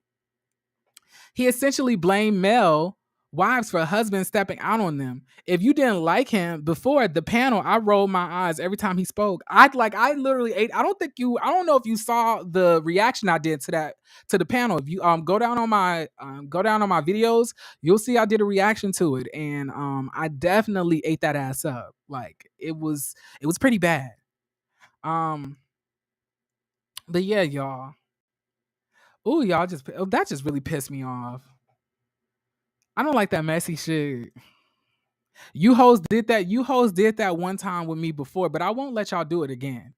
A: He essentially blamed male wives for husbands stepping out on them. If you didn't like him before the panel, I rolled my eyes every time he spoke. I literally ate. I don't know if you saw the reaction I did to the panel. If you go down on my videos, you'll see I did a reaction to it, and I definitely ate that ass up. Like it was pretty bad. Um, but yeah, y'all. Ooh, that just really pissed me off. I don't like that messy shit. You hoes did that. You hoes did that one time with me before, but I won't let y'all do it again.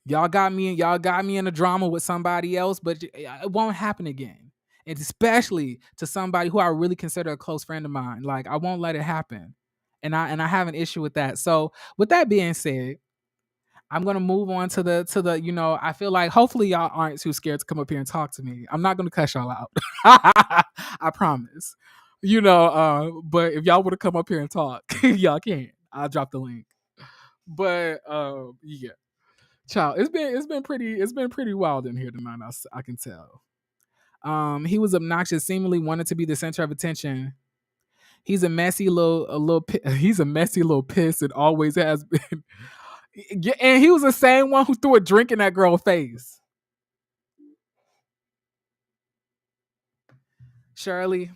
A: Y'all got me in a drama with somebody else, but it won't happen again. And especially to somebody who I really consider a close friend of mine. Like I won't let it happen. And I have an issue with that. So with that being said, I'm gonna move on to the I feel like hopefully y'all aren't too scared to come up here and talk to me. I'm not gonna cuss y'all out. I promise. But if y'all would have come up here and talk, y'all can. I'll drop the link. But yeah. Child, it's been pretty wild in here tonight. I can tell. He was obnoxious, seemingly wanted to be the center of attention. He's a messy he's a messy little piss and always has been. Yeah, and he was the same one who threw a drink in that girl's face. Shirley,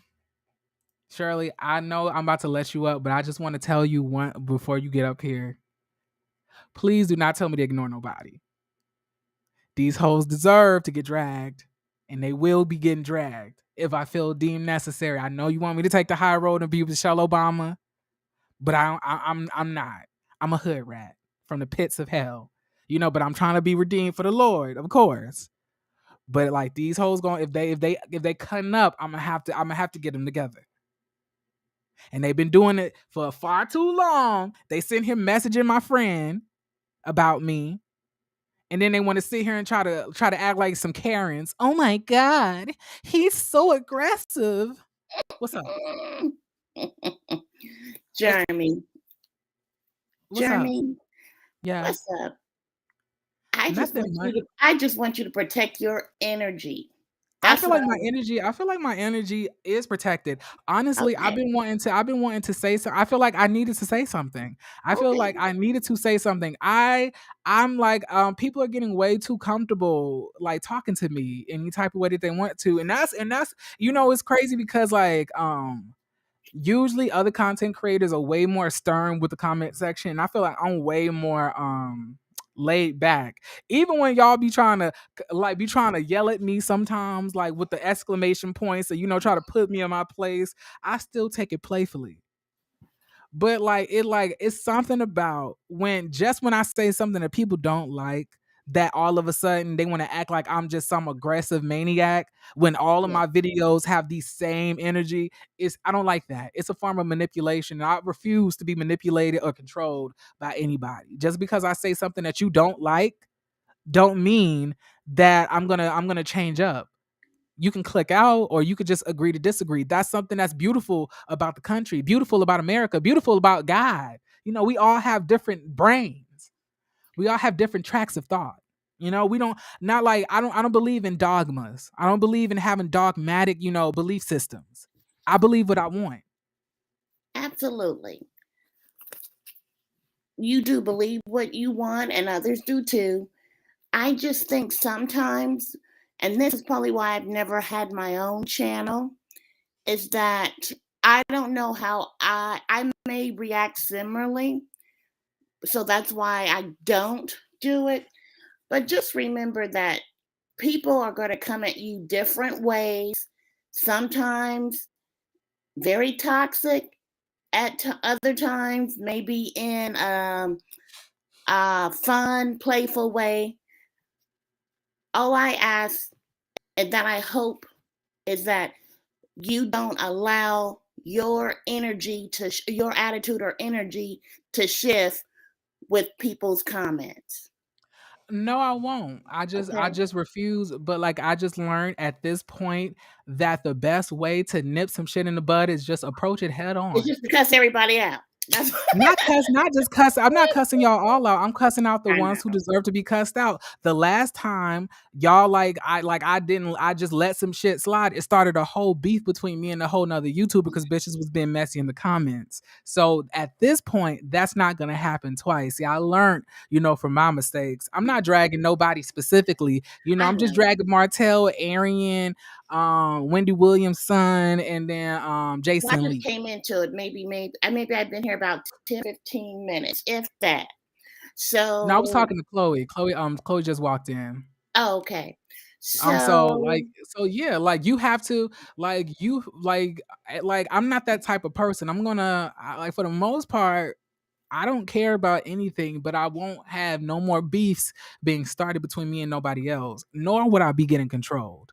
A: I know I'm about to let you up, but I just want to tell you one before you get up here. Please do not tell me to ignore nobody. These hoes deserve to get dragged, and they will be getting dragged if I feel deemed necessary. I know you want me to take the high road and be Michelle Obama, but I'm not. I'm a hood rat from the pits of hell, But I'm trying to be redeemed for the Lord, of course. But like these hoes going, if they cutting up, I'm gonna have to get them together. And they've been doing it for far too long. They sent him messaging my friend about me, and then they want to sit here and try to act like some Karens. Oh my god, he's so aggressive. What's up?
C: Jeremy.
A: What's up?
C: Jeremy,
A: Yeah.
C: what's up? I
A: Nothing much.
C: just want you to protect your energy.
A: I
C: That's
A: feel
C: what
A: like my energy is protected. Honestly, I've
C: okay.
A: been wanting to say so. I feel like I needed to say something. I feel like I needed to say something. I'm like people are getting way too comfortable like talking to me any type of way that they want to. And that's it's crazy because like usually other content creators are way more stern with the comment section. And I feel like I'm way more laid back. Even when y'all be trying to yell at me sometimes, like with the exclamation points, or try to put me in my place, I still take it playfully. But it's something about when I say something that people don't like, that all of a sudden they want to act like I'm just some aggressive maniac when all of
C: Yeah,
A: my videos have the same energy. I don't like that. It's a form of manipulation. And I refuse to be manipulated or controlled by anybody. Just because I say something that you don't like, don't mean that I'm gonna change up. You can click out or you could just agree to disagree. That's something that's beautiful about the country, beautiful about America, beautiful about God. We all have different brains. We all have different tracks of thought. We don't not like I don't believe in dogmas. I don't believe in having dogmatic, belief systems. I believe what I want.
C: absolutely. You do believe what you want, and others do too. I just think sometimes, and this is probably why I've never had my own channel, is that I don't know how I may react similarly. So that's why I don't do it. But just remember that people are going to come at you different ways. Sometimes very toxic, at other times maybe in a fun, playful way. All I ask and that I hope is that you don't allow your energy to your attitude or energy to shift with people's comments.
A: No, I won't. I
C: Okay.
A: just refuse. But like I just learned at this point that the best way to nip some shit in the bud is just approach it head
C: It's
A: on.
C: just to cuss everybody out. That's
A: Not just cuss. I'm not cussing y'all all out. I'm cussing out the
C: I
A: ones
C: know.
A: who deserve to be cussed out. The last time y'all I just let some shit slide. It started a whole beef between me and a whole nother YouTuber because bitches was being messy in the comments. So at this point, that's not gonna happen twice. See, I learned, from my mistakes. I'm not dragging nobody specifically.
C: I
A: I'm just
C: know.
A: dragging Martell, Arian, Wendy Williams' son, and then
C: Well, I
A: Jason
C: just
A: Lee.
C: came into it. Maybe I've been here about 10, 15 minutes, if that.
A: No, I was
C: So,
A: talking to Chloe. Chloe just walked in.
C: oh, okay.
A: So
C: So,
A: like, so yeah, like you have to, I'm not that type of person. Like for the most part, I don't care about anything, but I won't have no more beefs being started between me and nobody else. Nor would I be getting controlled.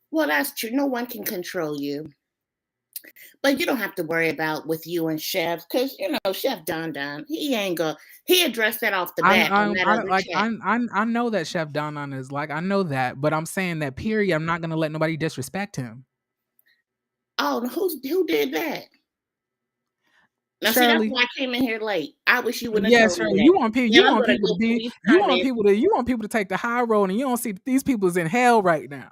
C: well, that's true. No one can control you, but you don't have to worry about with you and Chef because Chef Don. He addressed that off the bat in that
A: I
C: other
A: like
C: chat.
A: I know that Chef Don is like I know that, but I'm saying that period. I'm not gonna let nobody disrespect him.
C: Oh, who did that? Now, see, that's
A: Shirley,
C: why I came in here late. I wish you wouldn't have
A: yes,
C: told me
A: Shirley.
C: that.
A: You
C: Now I'm
A: want
C: gonna
A: people to
C: go through
A: be
C: these comments.
A: you want people to take the high road, and you don't see that these people's in hell right now.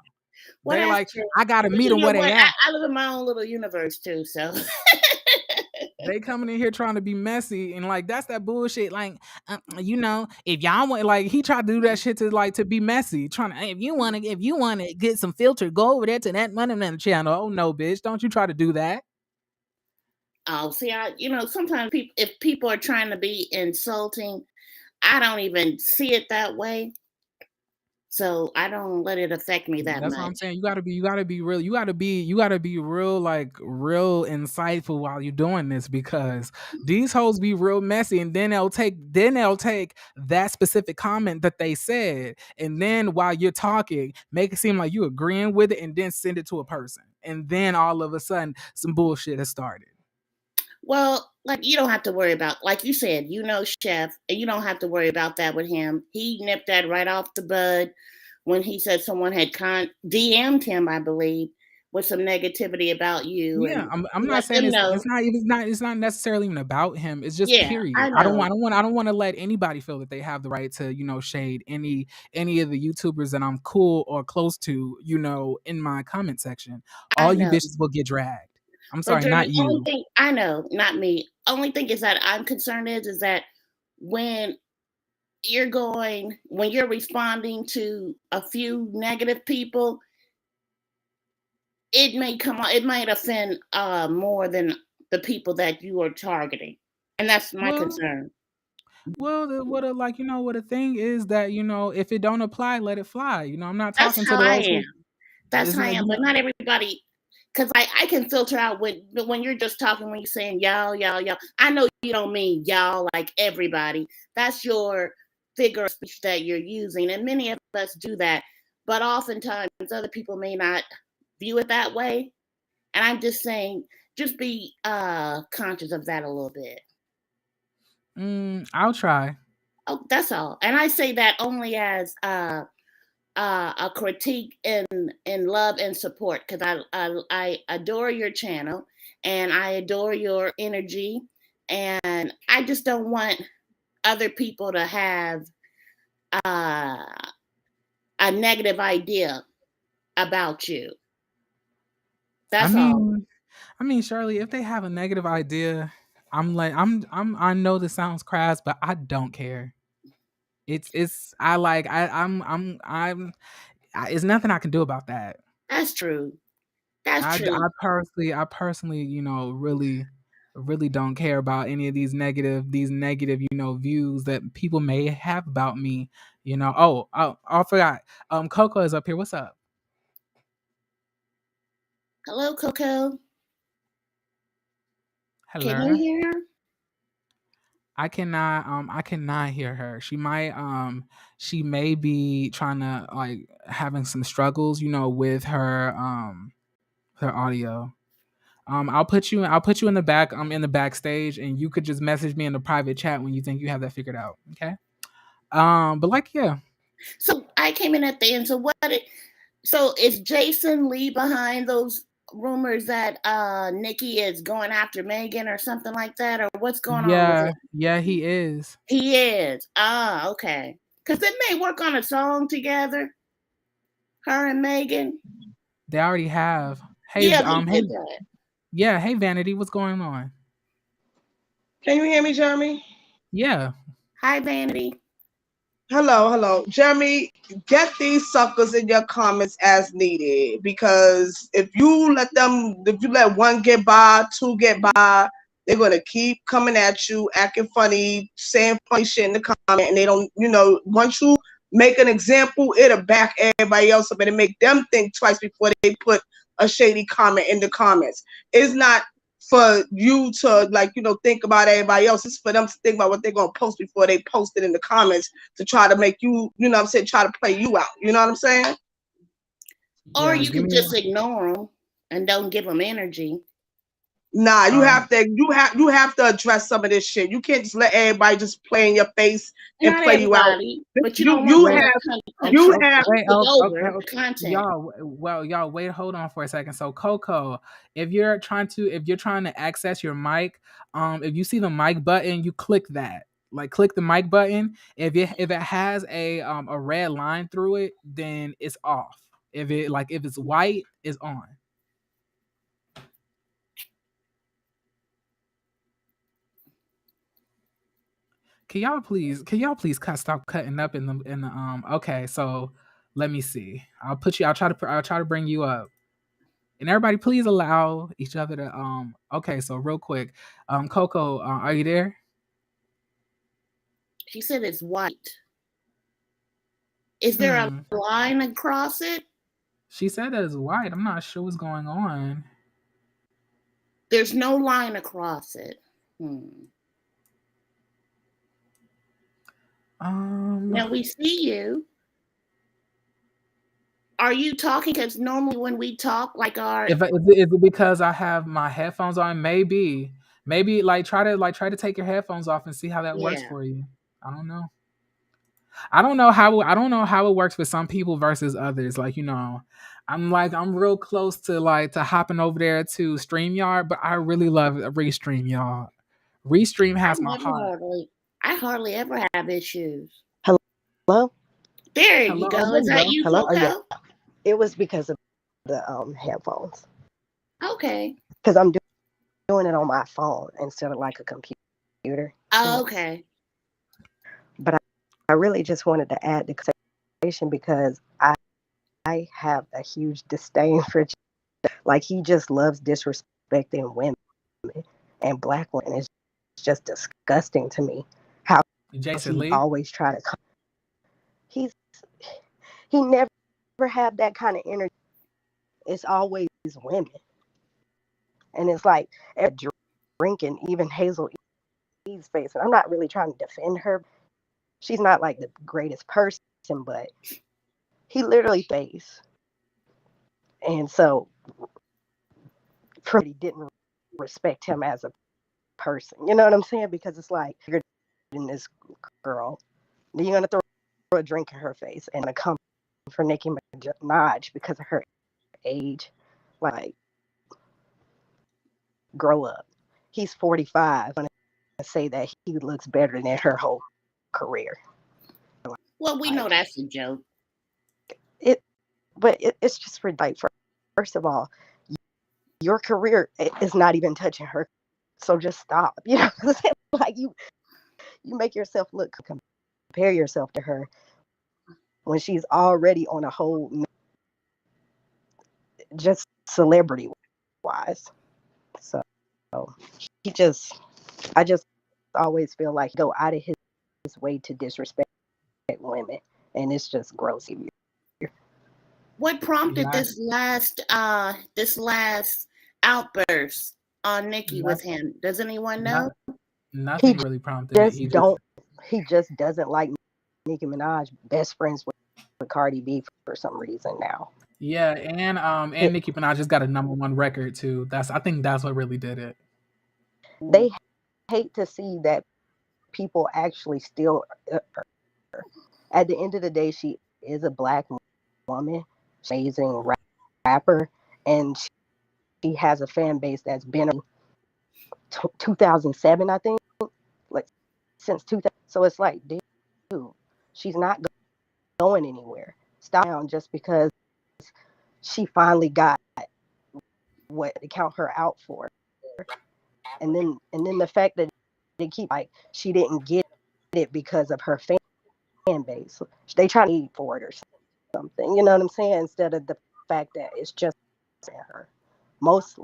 C: Well,
A: They
C: that's
A: like
C: true.
A: I gotta
C: But
A: meet
C: you
A: them
C: know
A: where they
C: what?
A: at.
C: I live in my own little universe too. So,
A: They coming in here trying to be messy and like that's that bullshit. Like, if y'all want, like he tried to do that shit to be messy, trying to if you want to get some filter, go over there to that money man channel. Oh no, bitch, don't you try to do that.
C: oh, see, sometimes if people are trying to be insulting, I don't even see it that way. So I don't let it affect me that
A: That's what I'm
C: much.
A: saying. You gotta be real. You gotta be real, like real insightful while you're doing this because these hoes be real messy, and then they'll take that specific comment that they said, and then while you're talking, make it seem like you agreeing with it, and then send it to a person, and then all of a sudden some bullshit has started.
C: Well, like you don't have to worry about, like you said, Chef, and you don't have to worry about that with him. He nipped that right off the bud when he said someone had DM'd him, I believe, with some negativity about you,
A: Yeah,
C: and
A: I'm
C: he
A: not
C: let
A: saying
C: them know.
A: it's not necessarily even about him. It's just
C: Yeah,
A: period.
C: I know.
A: I don't want to let anybody feel that they have the right to, shade any of the YouTubers that I'm cool or close to, in my comment section.
C: I
A: All you
C: know.
A: bitches will get dragged. I'm
C: But
A: sorry,
C: then
A: not
C: the only
A: you.
C: thing I know, not me. Only thing is that I'm concerned is that when when you're responding to a few negative people, it might offend more than the people that you are targeting. And that's my
A: Well,
C: concern.
A: what the thing is that, if it don't apply, let it fly. I'm not
C: That's
A: talking to
C: how I
A: those
C: am.
A: who
C: That's
A: it's
C: how I
A: not,
C: am. But not everybody, because I can filter out when you're just talking, when you're saying y'all. I know you don't mean y'all like everybody. That's your figure of speech that you're using. And many of us do that. But oftentimes other people may not view it that way. And I'm just saying, just be conscious of that a little bit.
A: I'll try.
C: Oh, that's all. And I say that only as a critique in love and support because I adore your channel and I adore your energy, and I just don't want other people to have uh, a negative idea about you.
A: I
C: That's all.
A: mean, Shirley, if they have a negative idea, I know this sounds crass, but I don't care. It's I like it's nothing I can do about that.
C: That's true. That's true.
A: I personally, really, really don't care about any of these negative, views that people may have about me. I forgot. Coco is up here. What's up?
C: Hello, Coco. Can you
A: Hello.
C: hear her?
A: I cannot hear her. She may be trying to like having some struggles, with her audio. I'll put you in the back. I'm in the backstage, and you could just message me in the private chat when you think you have that figured out. Okay. But like, yeah.
C: So I came in at the end. So is Jason Lee behind those rumors that Nikki is going after Megan or something like that, or what's going on with it?
A: Yeah, he is.
C: He is. Ah, okay. Because they may work on a song together, her and Megan.
A: They already have. Hey,
C: Yeah, they did that.
A: yeah, hey Vanity, what's going on?
D: Can you hear me, Jeremy?
A: Yeah.
C: Hi, Vanity.
D: Hello. Jeremy, get these suckers in your comments as needed, because if you let one get by, two get by, they're going to keep coming at you, acting funny, saying funny shit in the comment, and they don't, once you make an example, it'll back everybody else up and make them think twice before they put a shady comment in the comments. It's not for you to think about everybody else. It's for them to think about what they're gonna post before they post it in the comments to try to make you, try to play you out. You know what I'm saying?
C: Or you can just ignore them and don't give them energy.
D: Nah, you have to address some of this shit. You can't just let everybody just play in your face and
C: Not
D: play you out.
C: But you have
A: content. Y'all wait, hold on for a second. So Coco, if you're trying to access your mic, if you see the mic button, you click that. Like, click the mic button. If it has a red line through it, then it's off. If it's white, it's on. Can y'all please stop cutting up in the okay, so let me see. I'll try to bring you up. And everybody please allow each other to okay, so real quick. Coco, are you there?
C: She said it's white. Is there a line across it?
A: She said that it's white. I'm not sure what's going on.
C: There's no line across it. Now we see you. Are you talking? Because normally when we talk, is
A: it because I have my headphones on? Maybe try to take your headphones off and see how that works for you. I don't know. I don't know how it works with some people versus others. I'm real close to hopping over there to StreamYard, but I really love Restream, y'all. Restream has my heart.
C: I hardly ever have issues.
E: Hello?
C: There you go. Is that you, Coco?
E: Yeah. It was because of the headphones.
C: Okay.
E: Because I'm doing it on my phone instead of like a computer.
C: Oh, okay.
E: But I really just wanted to add the conversation because I have a huge disdain for, like, he just loves disrespecting women and black women. It's just disgusting to me how
A: Jason
E: he
A: Lee
E: always try to. He never had that kind of energy. It's always women, and it's like drinking even Hazel E's face. And I'm not really trying to defend her. She's not like the greatest person, but he literally face. And so, pretty didn't respect him as a person. You know what I'm saying? Because it's like, you're in this girl, then you're gonna throw a drink in her face and gonna come for Nicki Minaj because of her age. Like, grow up. He's 45 and say that he looks better than her whole career.
C: Well, we know that's a joke.
E: It's just for, like, first of all, your career is not even touching her, so just stop. You know what I'm saying? Like, you make yourself look, compare yourself to her when she's already on a whole, just celebrity wise. So I just always feel like go out of his way to disrespect women, and it's just gross.
C: What prompted this last outburst on Nicki with him? Does anyone know?
A: Nothing really prompted it.
E: He just doesn't like Nicki Minaj, best friends with Cardi B for some reason now.
A: Yeah, and Nicki Minaj just got a #1 record too. I think that's what really did it.
E: They hate to see that people actually still. At the end of the day, she is a black woman, she's an amazing rapper, and she has a fan base that's been 2007, I think, like since 2000. So it's like, dude, she's not going anywhere. Stop down just because she finally got what they count her out for, and then the fact that they keep like she didn't get it because of her fan base. They try to eat for it or something. You know what I'm saying? Instead of the fact that it's just her, mostly.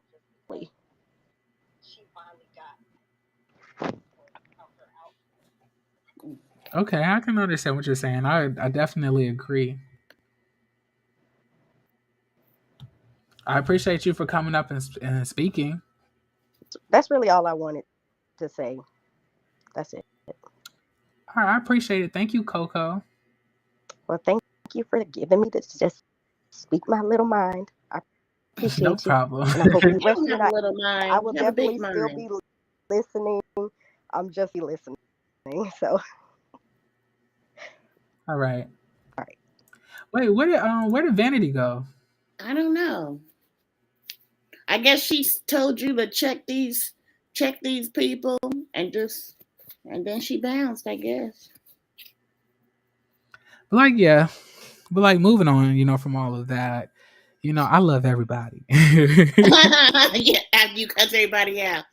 A: Okay, I can understand what you're saying. I definitely agree. I appreciate you for coming up and speaking.
E: That's really all I wanted to say. That's it.
A: All right, I appreciate it. Thank you, Coco.
E: Well, thank you for giving me this just speak my little mind. I
A: No
E: appreciate you.
A: problem.
E: And I hope the
C: You
E: rest
C: don't
E: of the
C: have a
E: night,
C: little mind.
E: I will
C: You have a big
E: definitely still
C: mind.
E: be listening. I'm just listening. So,
A: All right.
E: all right.
A: Wait, where did Vanity go?
C: I don't know. I guess she told you to check these people and then she bounced, I guess.
A: Like, yeah. But like moving on, from all of that, I love everybody.
C: Yeah, after you cuss everybody out.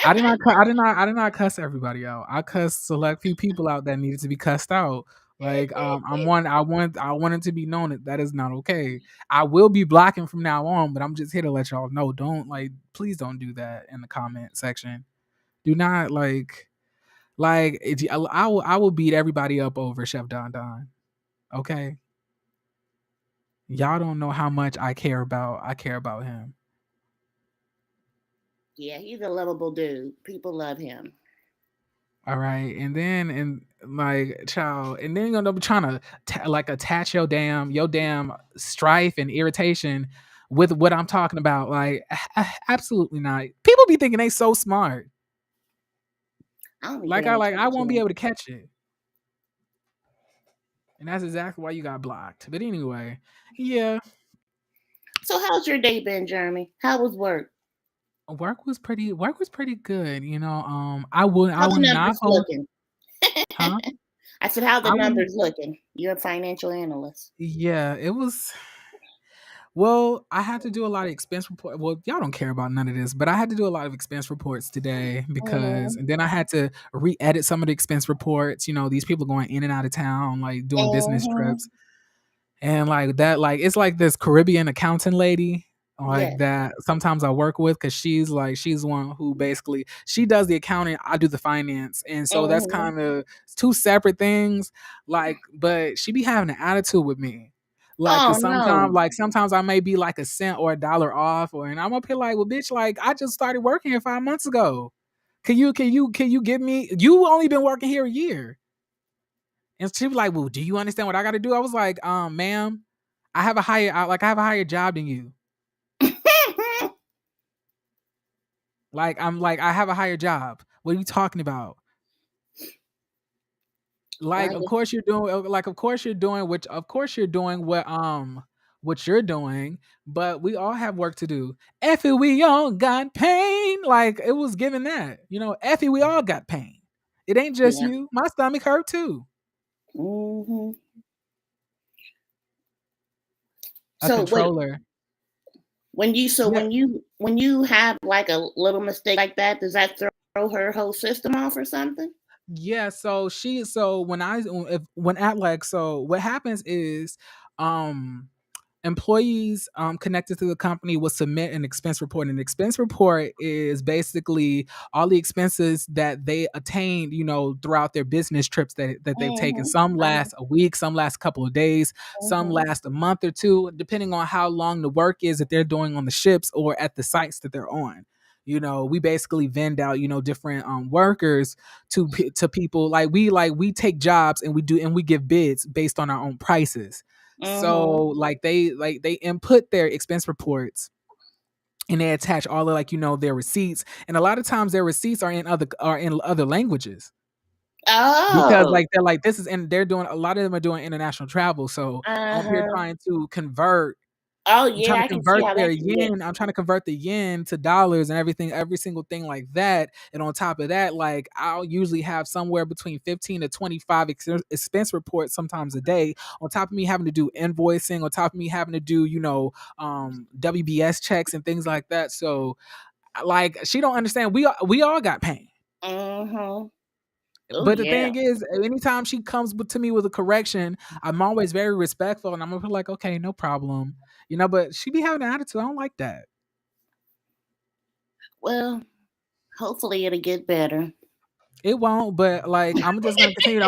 A: I did not cuss everybody out. I cussed select few people out that needed to be cussed out. Like I want it to be known that is not okay. I will be blocking from now on, but I'm just here to let y'all know. Don't please don't do that in the comment section. Do not I will beat everybody up over Chef Don Don. Okay. Y'all don't know how much I care about him.
C: Yeah, he's a lovable dude. People love him.
A: All right, child, and then you're gonna be trying to attach your damn strife and irritation with what I'm talking about. Like, absolutely not. People be thinking they so smart.
C: I don't be paying attention
A: I
C: to
A: won't be
C: him.
A: able to catch it, and that's exactly why you got blocked. But anyway, yeah,
C: So how's your day been, Jeremy? How was work?
A: work was pretty good.
C: How
A: I
C: the
A: would not
C: numbers
A: hold,
C: looking?
A: huh?
C: I said, how the
A: I wouldn't.
C: numbers looking? You're a financial analyst.
A: Yeah, it was. Well, I had to do a lot of expense report. Well, y'all don't care about none of this, but I had to do a lot of expense reports today
C: Mm-hmm.
A: and then I had to re-edit some of the expense reports. These people going in and out of town, like doing business
C: Mm-hmm.
A: trips. And like that, it's like this Caribbean accountant lady
C: Yes.
A: like that sometimes I work with because she's one who basically she does the accounting, I do the finance. And so that's
C: Mm-hmm.
A: kind of two separate things. But she be having an attitude with me.
C: Oh
A: Cause
C: no.
A: sometimes I may be like a cent or a dollar off, and I'm up here like, well, bitch, I just started working here 5 months ago. Can you give me? You only been working here a year. And she was like, "Well, do you understand what I got to do?" I was like, ma'am, I have a higher job than you. I have a higher job. What are you talking about?
C: Well,
A: Of course you're doing of course you're doing what you're doing, but we all have work to do. Effie, we all got pain. Like it was given that. Effie, we all got pain. It ain't just
C: yeah.
A: you. My stomach hurt too.
C: Mm-hmm.
A: A
C: So what
A: controller.
C: when you so
A: Yeah.
C: when you have like a little mistake like that, does that throw her whole system off or something?
A: Yeah, so when at like so what happens is um employees connected to the company will submit an expense report. And an expense report is basically all the expenses that they attained, throughout their business trips that they've taken.
C: Mm-hmm.
A: Some
C: I know.
A: last a week, some last a couple of days, some
C: Mm-hmm.
A: last a month or two, depending on how long the work is that they're doing on the ships or at the sites that they're on. We basically vend out, different workers to people. We take jobs and we give bids based on our own prices. So like they input their expense reports and they attach all of their receipts, and a lot of times their receipts are in other languages because
C: Oh.
A: they're like this is and they're doing a lot of them are doing international travel. So I'm here
C: Uh-huh.
A: trying to convert.
C: Oh
A: I'm trying
C: yeah,
A: to
C: I can see
A: convert
C: how
A: their
C: that can get.
A: yen. I'm trying to convert the yen to dollars and everything, every single thing like that. And on top of that, like I'll usually have somewhere between 15 to 25 expense reports sometimes a day. On top of me having to do invoicing, on top of me having to do, WBS checks and things like that. So like she don't understand. We all got pain.
C: Oh
A: But the
C: yeah.
A: thing is, anytime she comes to me with a correction, I'm always very respectful, and I'm gonna be like, okay, no problem, But she be having an attitude. I don't like that.
C: Well, hopefully it'll get better.
A: It won't, but like I'm just gonna continue.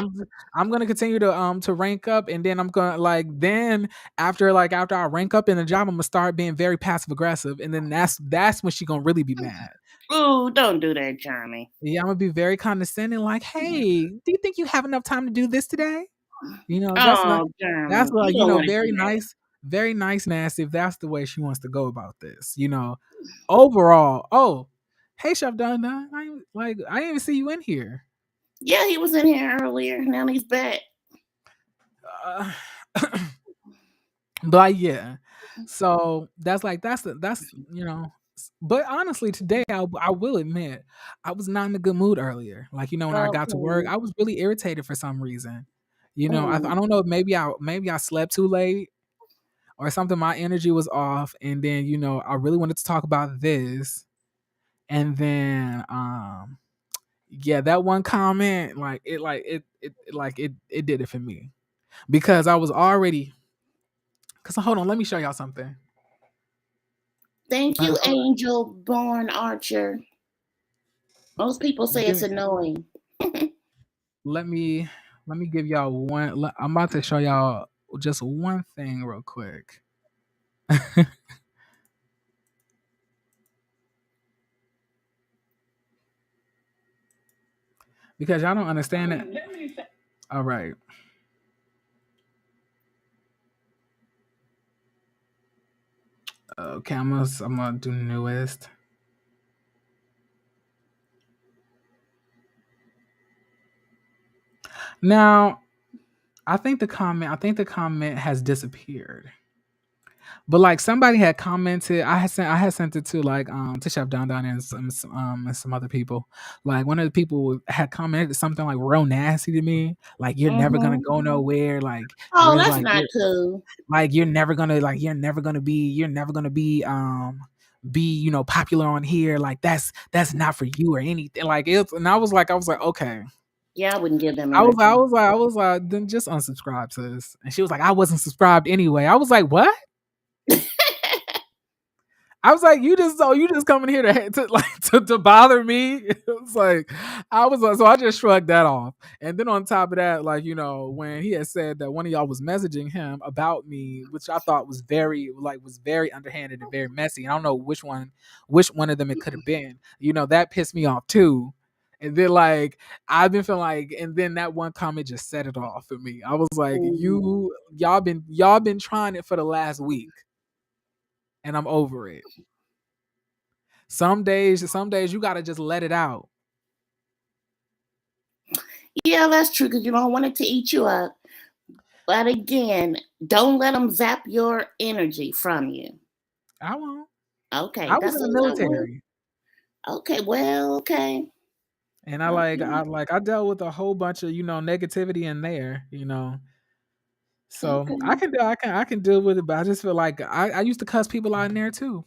A: I'm gonna continue to rank up, and then I'm gonna then after I rank up in the job, I'm gonna start being very passive aggressive, and then that's when she gonna really be mad.
C: Ooh, don't do that, Johnny.
A: Yeah, I'm gonna be very condescending, like, hey, do you think you have enough time to do this today? That's not
C: Oh,
A: that's
C: Johnny, you
A: like,
C: don't want to do that.
A: very nice, nasty if that's the way she wants to go about this. Overall, oh, hey Chef Donna, I didn't even see you in here.
C: Yeah, he was in here earlier. Now he's back.
A: Uh, but yeah. So but honestly today I will admit I was not in a good mood earlier. Like, when I got to work,
C: Okay.
A: I was really irritated for some reason.
C: Mm.
A: I don't know if maybe I slept too late or something. My energy was off, and then I really wanted to talk about this, and then yeah, that one comment it did it for me because I was already. Cause hold on, let me show y'all something.
C: Thank you, Angel Born Archer. Most people say
A: Give
C: it's
A: me,
C: annoying.
A: let me give y'all one. I'm about to show y'all just one thing real quick. Because y'all don't understand it. All right. Okay, I'm gonna do newest. Now, I think the comment has disappeared. But like somebody had commented, I had sent it to to Chef Don Don and some other people. Like one of the people had commented something like real nasty to me, like you're never gonna
C: Mm-hmm.
A: go nowhere, like
C: Oh,
A: you're
C: that's
A: like
C: not
A: you're
C: cool.
A: like you're never gonna be popular on here, like that's not for you or anything, like it's and I was like okay.
C: Yeah, I wouldn't give them
A: I was I
C: energy.
A: was like I was like then just unsubscribe sis, and she was like I wasn't subscribed anyway. I was like what? I was like, you just coming here to bother me. It was like, I was like, so I just shrugged that off. And then on top of that, when he had said that one of y'all was messaging him about me, which I thought was very underhanded and very messy. I don't know which one of them it could have been. That pissed me off too. And then I've been feeling and then that one comment just set it off for me. I was like,
C: Mhm.
A: y'all been trying it for the last week, and I'm over it. Some days you gotta just let it out.
C: Yeah, that's true because you don't want it to eat you up. But again, don't let them zap your energy from you.
A: I won't.
C: Okay,
A: I was
C: that's
A: in the
C: all I would.
A: military,
C: Okay, well, okay.
A: and
C: Okay.
A: I dealt with a whole bunch of negativity in there. So
C: Okay.
A: I can deal with it, but I just feel like I used to cuss people out in there too.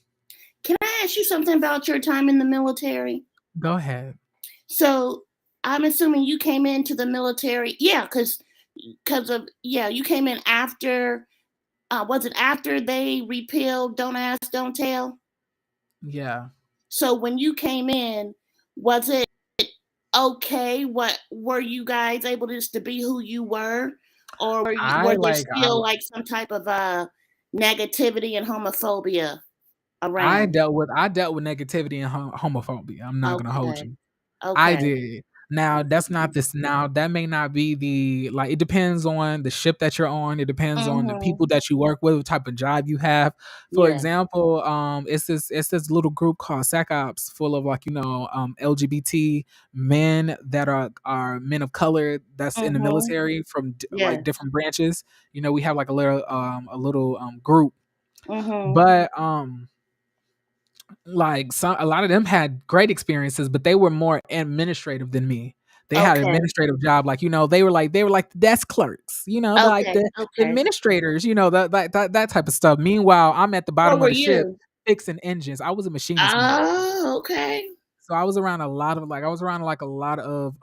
C: Can I ask you something about your time in the military?
A: Go ahead.
C: So I'm assuming you came into the military, yeah, because of yeah, you came in after. Was it after they repealed "Don't Ask, Don't Tell"?
A: Yeah,
C: So when you came in, was it okay? What were you guys able just to be who you were, or
A: I
C: were there
A: like
C: still like some type of negativity and homophobia around?
A: I dealt with negativity and homophobia. I'm not gonna hold
C: Okay,
A: you. I
C: okay.
A: did. Now that's not this. Now that may not be the like. It depends on the ship that you're on. It depends on the
C: Mm-hmm.
A: people that you work with, what type of job you have. For
C: Yeah.
A: example, it's this little group called SACOPS, full of like LGBT men that are men of color that's in the
C: Mm-hmm.
A: military from like
C: Yes.
A: different branches. We have like a little group,
C: Mm-hmm.
A: but like a lot of them had great experiences, but they were more administrative than me. They had an
C: Okay.
A: administrative job, like they were like the desk clerks, like
C: Okay.
A: the
C: Okay.
A: administrators, that type of stuff. Meanwhile, I'm at the bottom
C: What
A: of
C: were
A: the ship
C: you?
A: fixing engines. I was a machinist mate.
C: Oh, okay.
A: So I was around like a lot of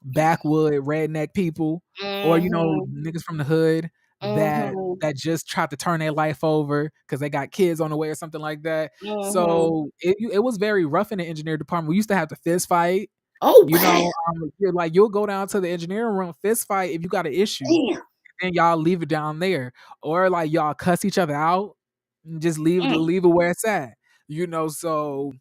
A: backwood redneck people, or
C: Mm-hmm.
A: niggas from the hood that
C: Mm-hmm.
A: that just tried to turn their life over because they got kids on the way or something like that.
C: Mm-hmm.
A: So it was very rough in the engineer department. We used to have to fist fight.
C: Oh, wow.
A: You'll go down to the engineering room, fist fight if you got an issue,
C: Damn.
A: and y'all leave it down there, or like y'all cuss each other out and just
C: Mm.
A: leave it where it's at. So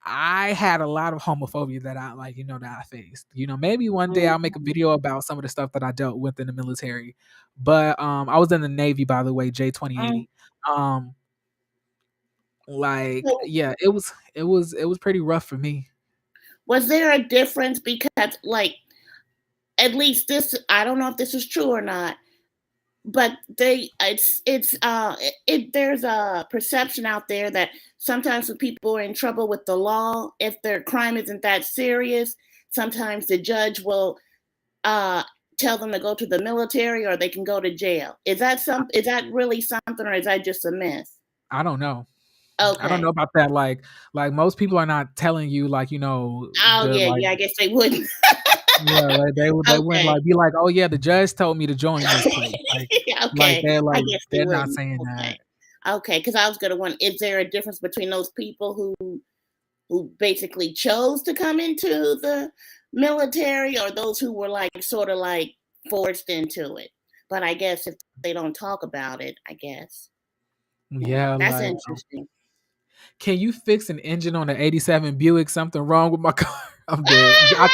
A: I had a lot of homophobia that I faced. Maybe one day I'll make a
C: Mm-hmm.
A: video about some of the stuff that I dealt with in the military. But I was in the Navy, by the way,
C: Mm.
A: J-2080. Um like
C: So
A: yeah, it was pretty rough for me.
C: was there a difference because, like, at least this, I don't know if this is true or not, but there's a perception out there that sometimes when people are in trouble with the law, if their crime isn't that serious, sometimes the judge will uh tell them to go to the military or they can go to jail. Is that really something, or is that just a myth?
A: I don't know. I don't know
C: Okay.
A: about that. Like most people are not telling you
C: Oh
A: the
C: yeah,
A: like
C: yeah, I guess they wouldn't.
A: yeah, like they wouldn't
C: Okay.
A: like be like, oh yeah, the judge told me to join this place. Like
C: Okay.
A: they're
C: I
A: like
C: guess they
A: they're not
C: wouldn't.
A: saying
C: Okay.
A: that.
C: Okay, because I was gonna wonder, is there a difference between those people who basically chose to come into the military, or those who were like sort of like forced into it? But I guess if they don't talk about it, I guess. Yeah,
A: Yeah,
C: that's
A: like
C: interesting.
A: can you fix an engine on an '87 Buick? Something wrong with my car? I'm dead. Yeah,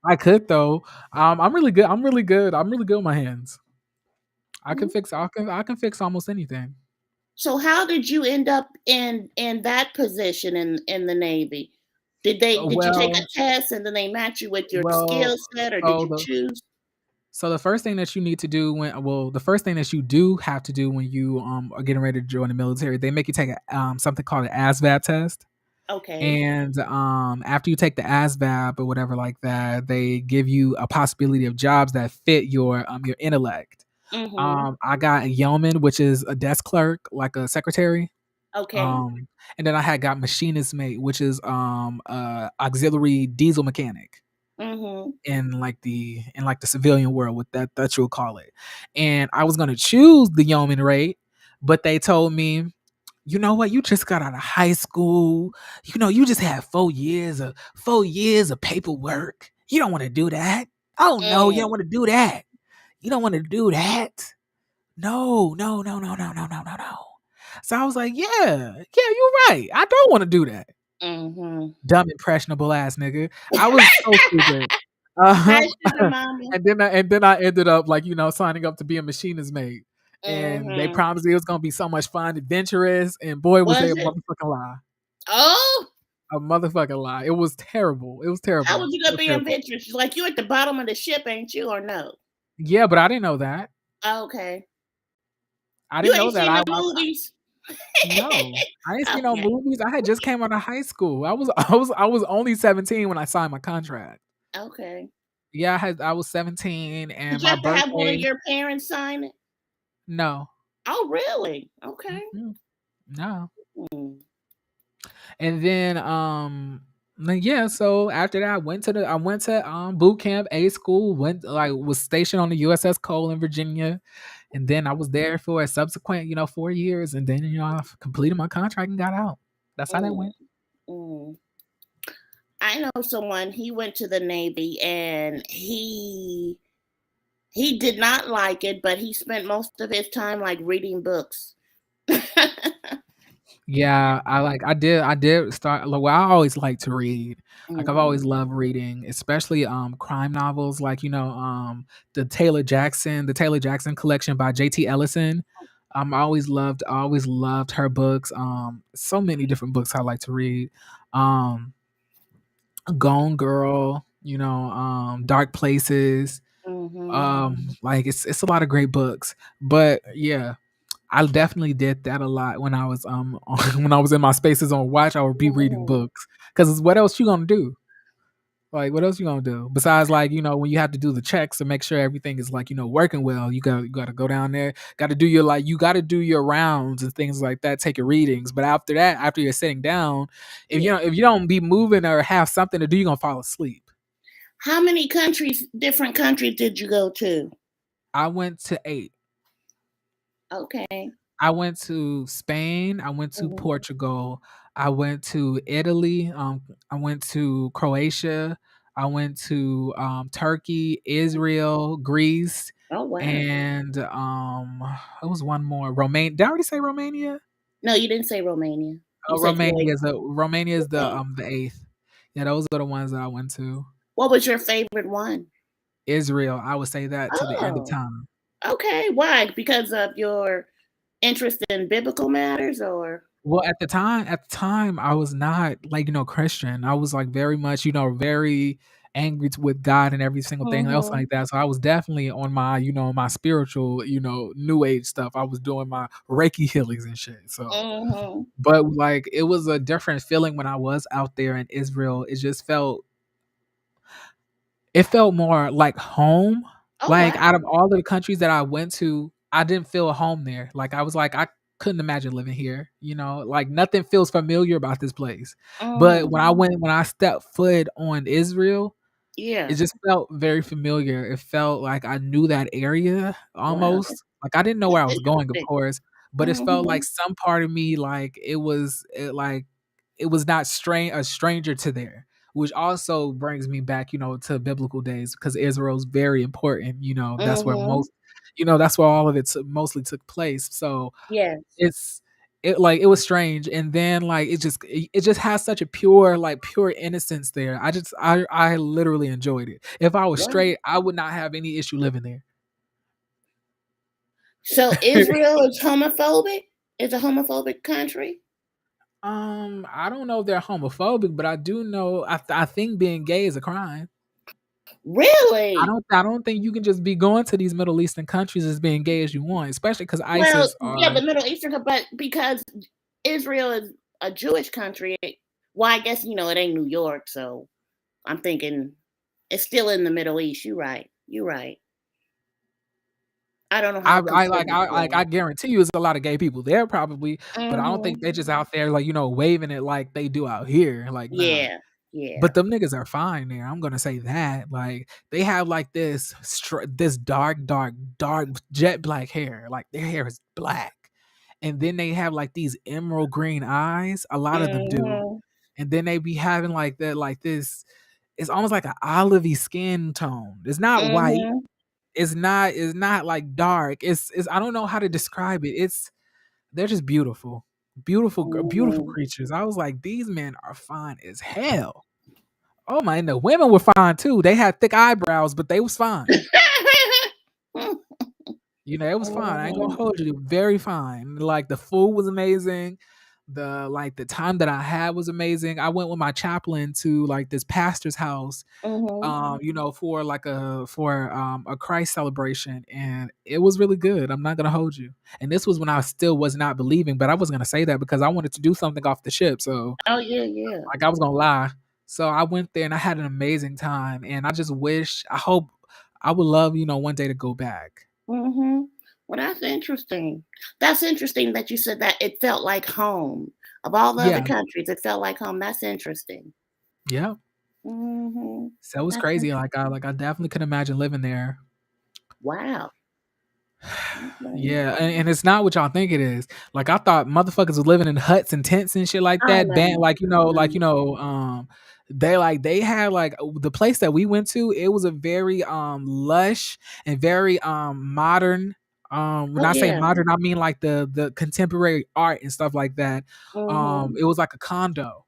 A: I could though. I'm really good. I'm really good. I'm really good with my hands. I can fix almost anything.
C: So how did you end up in that position in the Navy? Did you take a
A: Well,
C: test and then they match you with your
A: well,
C: skill set, or did
A: so
C: you
A: the
C: choose?
A: so the first thing that you need to do the first thing that you do have to do when you are getting ready to join the military, they make you take something called an ASVAB test.
C: Okay.
A: And after you take the ASVAB or whatever like that, they give you a possibility of jobs that fit your intellect.
C: Mhm.
A: I got a yeoman, which is a desk clerk, like a secretary.
C: Okay.
A: Um, and then I had got machinist mate, which is auxiliary diesel mechanic
C: Mhm.
A: in like the civilian world, with that you'll call it. And I was gonna choose the yeoman rate, but they told me, you know what, you just got out of high school. You just had 4 years of paperwork. You don't want to do that. Oh no, you don't
C: Mm.
A: want to do that. You don't want to do that. No, no, no, no, no, no, no, no, no. So I was like, yeah, you're right. I don't want to do that.
C: Mhm.
A: Dumb, impressionable ass nigga. I was so stupid.
C: Hi,
A: Um,
C: sugar mama.
A: and then I ended up signing up to be a machinist mate. And they
C: Mhm.
A: promised me it was gonna be so much fun, adventurous, and boy was they
C: Was
A: a
C: it?
A: motherfucking lie.
C: Oh,
A: A motherfucking lie. It was terrible. It was
C: how
A: terrible.
C: was you
A: It
C: gonna
A: was
C: be
A: terrible.
C: adventurous? Like, you at the bottom of the ship, ain't you, or no?
A: Yeah, but I didn't know that.
C: Okay.
A: I
C: You
A: didn't know
C: ain't
A: that.
C: seen
A: I,
C: the
A: I
C: movies.
A: no. I didn't see no
C: Okay.
A: movies. I had just came out of high school. I was only 17 when I signed my contract.
C: Okay.
A: Yeah, I was 17
C: Did
A: and
C: you
A: my
C: have to have one of
A: birthday.
C: your parents sign it?
A: No.
C: Oh, really? Okay.
A: Mm-mm. No.
C: Mm.
A: And then yeah, so after that I went to boot camp, A school, was stationed on the USS Cole in Virginia. And then I was there for a subsequent, 4 years, and then I completed my contract and got out. That's how that
C: Mm.
A: went.
C: Mm. I know someone, he went to the Navy and he did not like it, but he spent most of his time like reading books.
A: Yeah, I did start well, I always like to read. Like I've
C: Mhm.
A: always loved reading, especially crime novels like, the Taylor Jackson collection by JT Ellison. I always loved her books. So many different books I like to read. Um Gone Girl, Dark Places.
C: Mhm.
A: Like it's a lot of great books. But yeah, I definitely did that a lot when I was when I was in my spaces on watch. I would be reading
C: Mhm.
A: books because what else you gonna do? Like what else you gonna do besides like when you have to do the checks to make sure everything is like working well. You got to go down there. Got to do your rounds and things like that. Take your readings. But after that, after you're sitting down, if
C: Yeah.
A: you don't be moving or have something to do, you're gonna fall asleep.
C: How many different countries did you go to?
A: I went to 8.
C: Okay.
A: I went to Spain, I went to
C: Mhm.
A: Portugal, I went to Italy, I went to Croatia, I went to Turkey, Israel, Greece,
C: Oh wow.
A: and there was one more. Did I already say Romania?
C: No, you didn't say Romania. You
A: Oh,
C: said Croatia.
A: Romania is
C: Okay.
A: the eighth. Yeah, those are the ones that I went to.
C: What was your favorite one?
A: Israel, I would say that to the end of
C: Oh,
A: time.
C: okay. Why? Because of your interest in biblical matters, or?
A: Well, at the time, I was not like, Christian. I was like very much, very angry with God and every single thing else
C: Mhm.
A: like that. So I was definitely on my spiritual, new age stuff. I was doing my Reiki healings and shit. So,
C: Mhm.
A: but like it was a different feeling when I was out there in Israel. It felt more like home.
C: Oh
A: Like,
C: wow.
A: out of all the countries that I went to, I didn't feel home there. Like, I was like, I couldn't imagine living here, like, nothing feels familiar about this place. But
C: Mhm.
A: when I stepped foot on Israel, it
C: Yeah.
A: just felt very familiar. It felt like I knew that area
C: Wow.
A: almost. Like, I didn't know where
C: That's
A: I was going, of
C: interesting.
A: course, but it felt like
C: Mhm.
A: some part of me, like, it was not a stranger to there, which also brings me back, to biblical days because Israel's very important.
C: Mhm.
A: That's where all of it mostly took place. So
C: Yes.
A: it's it was strange, and then like it just has such a pure innocence there. I literally enjoyed it. If I was
C: Wow.
A: straight, I would not have any issue living there.
C: So Israel is homophobic? Is a homophobic country?
A: I don't know if they're homophobic, but I do know I think being gay is a crime.
C: Really?
A: I don't think you can just be going to these Middle Eastern countries as being gay as you want, especially because
C: Well,
A: ISIS
C: yeah, the
A: are.
C: Middle Eastern, but because Israel is a Jewish country, well, I guess it ain't New York, so I'm thinking it's still in the Middle East. You're right. You're right. I don't know how considered they
A: I guarantee you, there's a lot of gay people there probably,
C: are.
A: but I don't think they're just out there like waving it like they do out here. Like, nah.
C: Yeah, yeah.
A: But them niggas are fine there. I'm gonna say that. Like they have like this dark jet black hair. Like their hair is black, and then they have like these emerald green eyes. A lot of them do,
C: Mhm,
A: and then they be having like that, like this. It's almost like an olivey skin tone. It's not white.
C: mhm,
A: It's not like dark. It's I don't know how to describe it. They're just beautiful. Beautiful
C: mhm.
A: creatures. I was like, these men are fine as hell. Oh my, and the women were fine too. They had thick eyebrows, but they was fine. It was fine. I ain't gonna
C: Mhm,
A: hold you. Very fine. Like the food was amazing. The time that I had was amazing. I went with my chaplain to like this pastor's house,
C: mhm.
A: for a Christ celebration, and it was really good. I'm not gonna hold you. And this was when I still was not believing, but I was gonna say that because I wanted to do something off the ship. So
C: Oh, yeah, yeah.
A: like I was gonna lie. So I went there and I had an amazing time. And I hope, I would love, one day to go back.
C: Mhm. Well, that's interesting. That's interesting that you said that it felt like home. Of all the other
A: Yeah.
C: countries, it felt like home. That's interesting.
A: Yeah.
C: Mhm.
A: So it was
C: That's
A: crazy.
C: interesting.
A: I definitely could imagine living there.
C: Wow. Okay.
A: Yeah, and it's not what y'all think it is. Like I thought motherfuckers was living in huts and tents and shit like
C: Oh,
A: that.
C: no. No.
A: They had like the place that we went to. It was a very lush and very modern When
C: Oh
A: I say
C: yeah.
A: modern, I mean like the contemporary art and stuff like that.
C: Mm-hmm.
A: It was like a condo,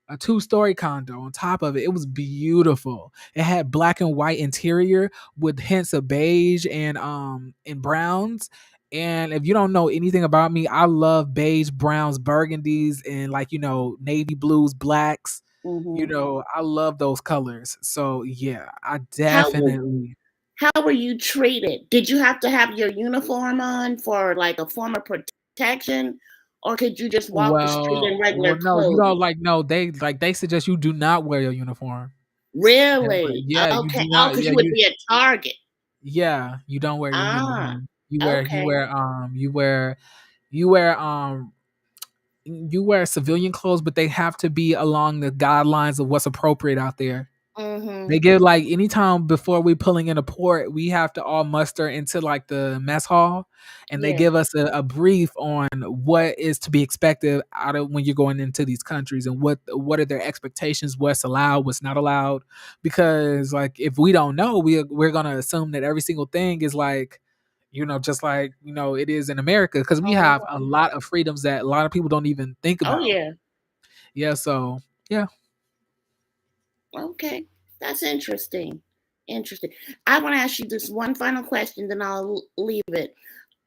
A: a 2-story condo on top of it. It was beautiful. It had black and white interior with hints of beige and browns. And if you don't know anything about me, I love beige, browns, burgundies, and like navy blues, blacks.
C: Mm-hmm.
A: I love those colors. So yeah, I
C: How were
A: definitely.
C: how were you treated? Did you have to have your uniform on for like a form of protection, or could you just walk the street in
A: Well,
C: regular
A: no, you don't
C: clothing?
A: like no. They suggest you do not wear your uniform.
C: Really?
A: Yeah, you
C: Okay.
A: do
C: Oh,
A: not.
C: because
A: Yeah,
C: you would be a target.
A: you don't wear your
C: Ah,
A: uniform.
C: okay.
A: You wear you wear civilian clothes, but they have to be along the guidelines of what's appropriate out there.
C: Mm-hmm.
A: They give like anytime before we pulling in a port, we have to all muster into like the mess hall, and they
C: Yeah.
A: give us a brief on what is to be expected out of when you're going into these countries and what are their expectations, what's allowed, what's not allowed. Because like if we don't know, we're gonna assume that every single thing is like, just like it is in America because we have a
C: Mhm.
A: lot of freedoms that a lot of people don't even think
C: Oh
A: about.
C: yeah.
A: Yeah, so yeah.
C: Okay. That's interesting. Interesting. I want to ask you this one final question, then I'll leave it.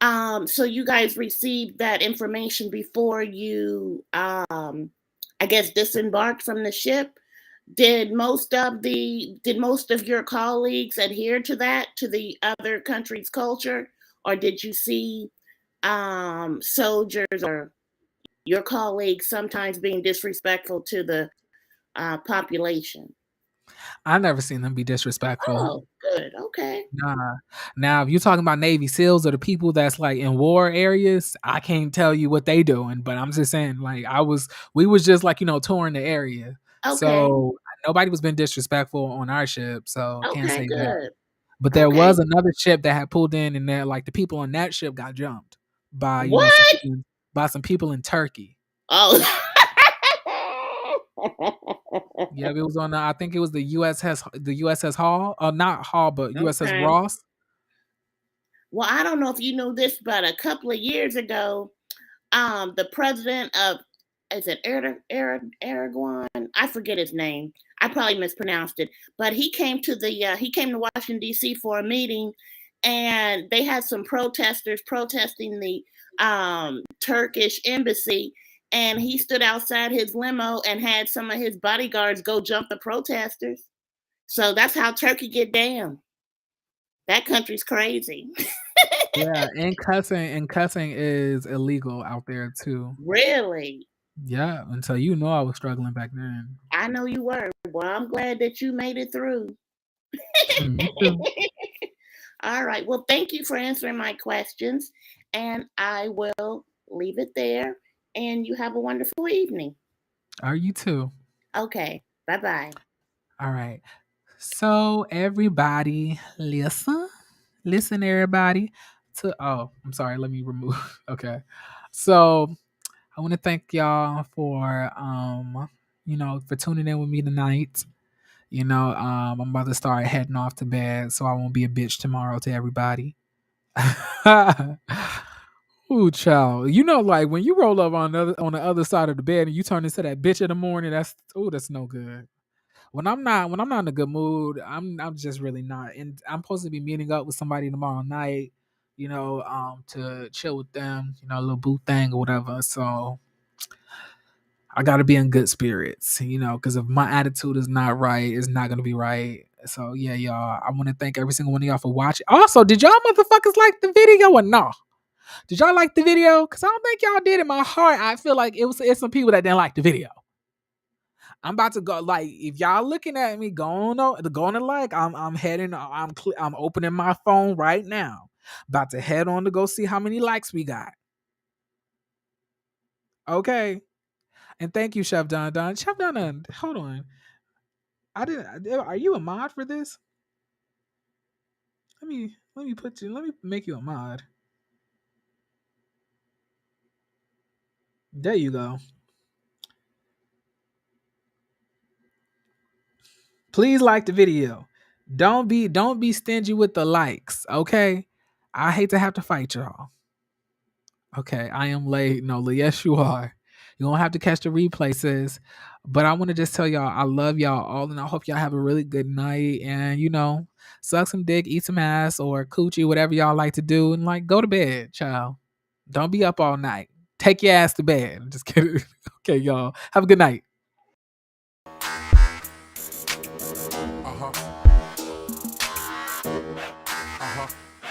C: So you guys received that information before you, I guess, disembarked from the ship. Did most of your colleagues adhere to that, to the other country's culture, or did you see soldiers or your colleagues sometimes being disrespectful to the population?
A: I never seen them be disrespectful.
C: Oh, good. Okay.
A: Nah. Now, if you're talking about Navy SEALs or the people that's like in war areas, I can't tell you what they doing, but I'm just saying, like, we was just like, touring the area.
C: Okay.
A: So nobody was being disrespectful on our ship. So can't
C: Okay.
A: say that.
C: Good.
A: But there
C: Okay.
A: was another ship that had pulled in and there, like the people on that ship got jumped by,
C: What?
A: some people in Turkey.
C: Oh.
A: Yeah, it was on I think it was the USS Hall. Not Hall, but USS
C: Okay.
A: Ross.
C: Well, I don't know if you know this, but a couple of years ago, the president of, is it Aragon? I forget his name. I probably mispronounced it, but he came to Washington D.C. for a meeting, and they had some protesters protesting the Turkish embassy, and he stood outside his limo and had some of his bodyguards go jump the protesters. So that's how Turkey get down. That country's crazy.
A: Yeah, and cussing is illegal out there too.
C: Really?
A: Yeah, and so I was struggling back then.
C: I know you were. Well, I'm glad that you made it through.
A: Me too.
C: All right. Well, thank you for answering my questions, and I will leave it there. And you have a wonderful evening.
A: Are you too?
C: Okay. Bye bye.
A: All right. So everybody, listen, everybody. I'm sorry. Let me remove. Okay. So I want to thank y'all for for tuning in with me tonight. I'm about to start heading off to bed, so I won't be a bitch tomorrow to everybody. Ooh, child. Like when you roll up on the other side of the bed and you turn into that bitch in the morning, that's no good. When I'm not in a good mood, I'm just really not. And I'm supposed to be meeting up with somebody tomorrow night, to chill with them, a little boot thing or whatever. So I gotta be in good spirits, because if my attitude is not right, it's not gonna be right. So yeah, y'all. I want to thank every single one of y'all for watching. Also, did y'all motherfuckers like the video or no? Did y'all like the video? Cause I don't think y'all did. In my heart, I feel like it's some people that didn't like the video. I'm about to go. Like, if y'all looking at me, going to like. I'm heading. I'm opening my phone right now. About to head on to go see how many likes we got. Okay. And thank you, Chef Don Don. Chef Don Don, hold on. I didn't. Are you a mod for this? Let me put you. Let me make you a mod. There you go. Please like the video. Don't be stingy with the likes, okay? I hate to have to fight y'all. Okay, I am late. No, yes, you are. You don't have to catch the replay, sis. But I want to just tell y'all, I love y'all all, and I hope y'all have a really good night. And suck some dick, eat some ass, or coochie, whatever y'all like to do, and like go to bed, child. Don't be up all night. Take your ass to bed. Just kidding. Okay, y'all. Have a good night.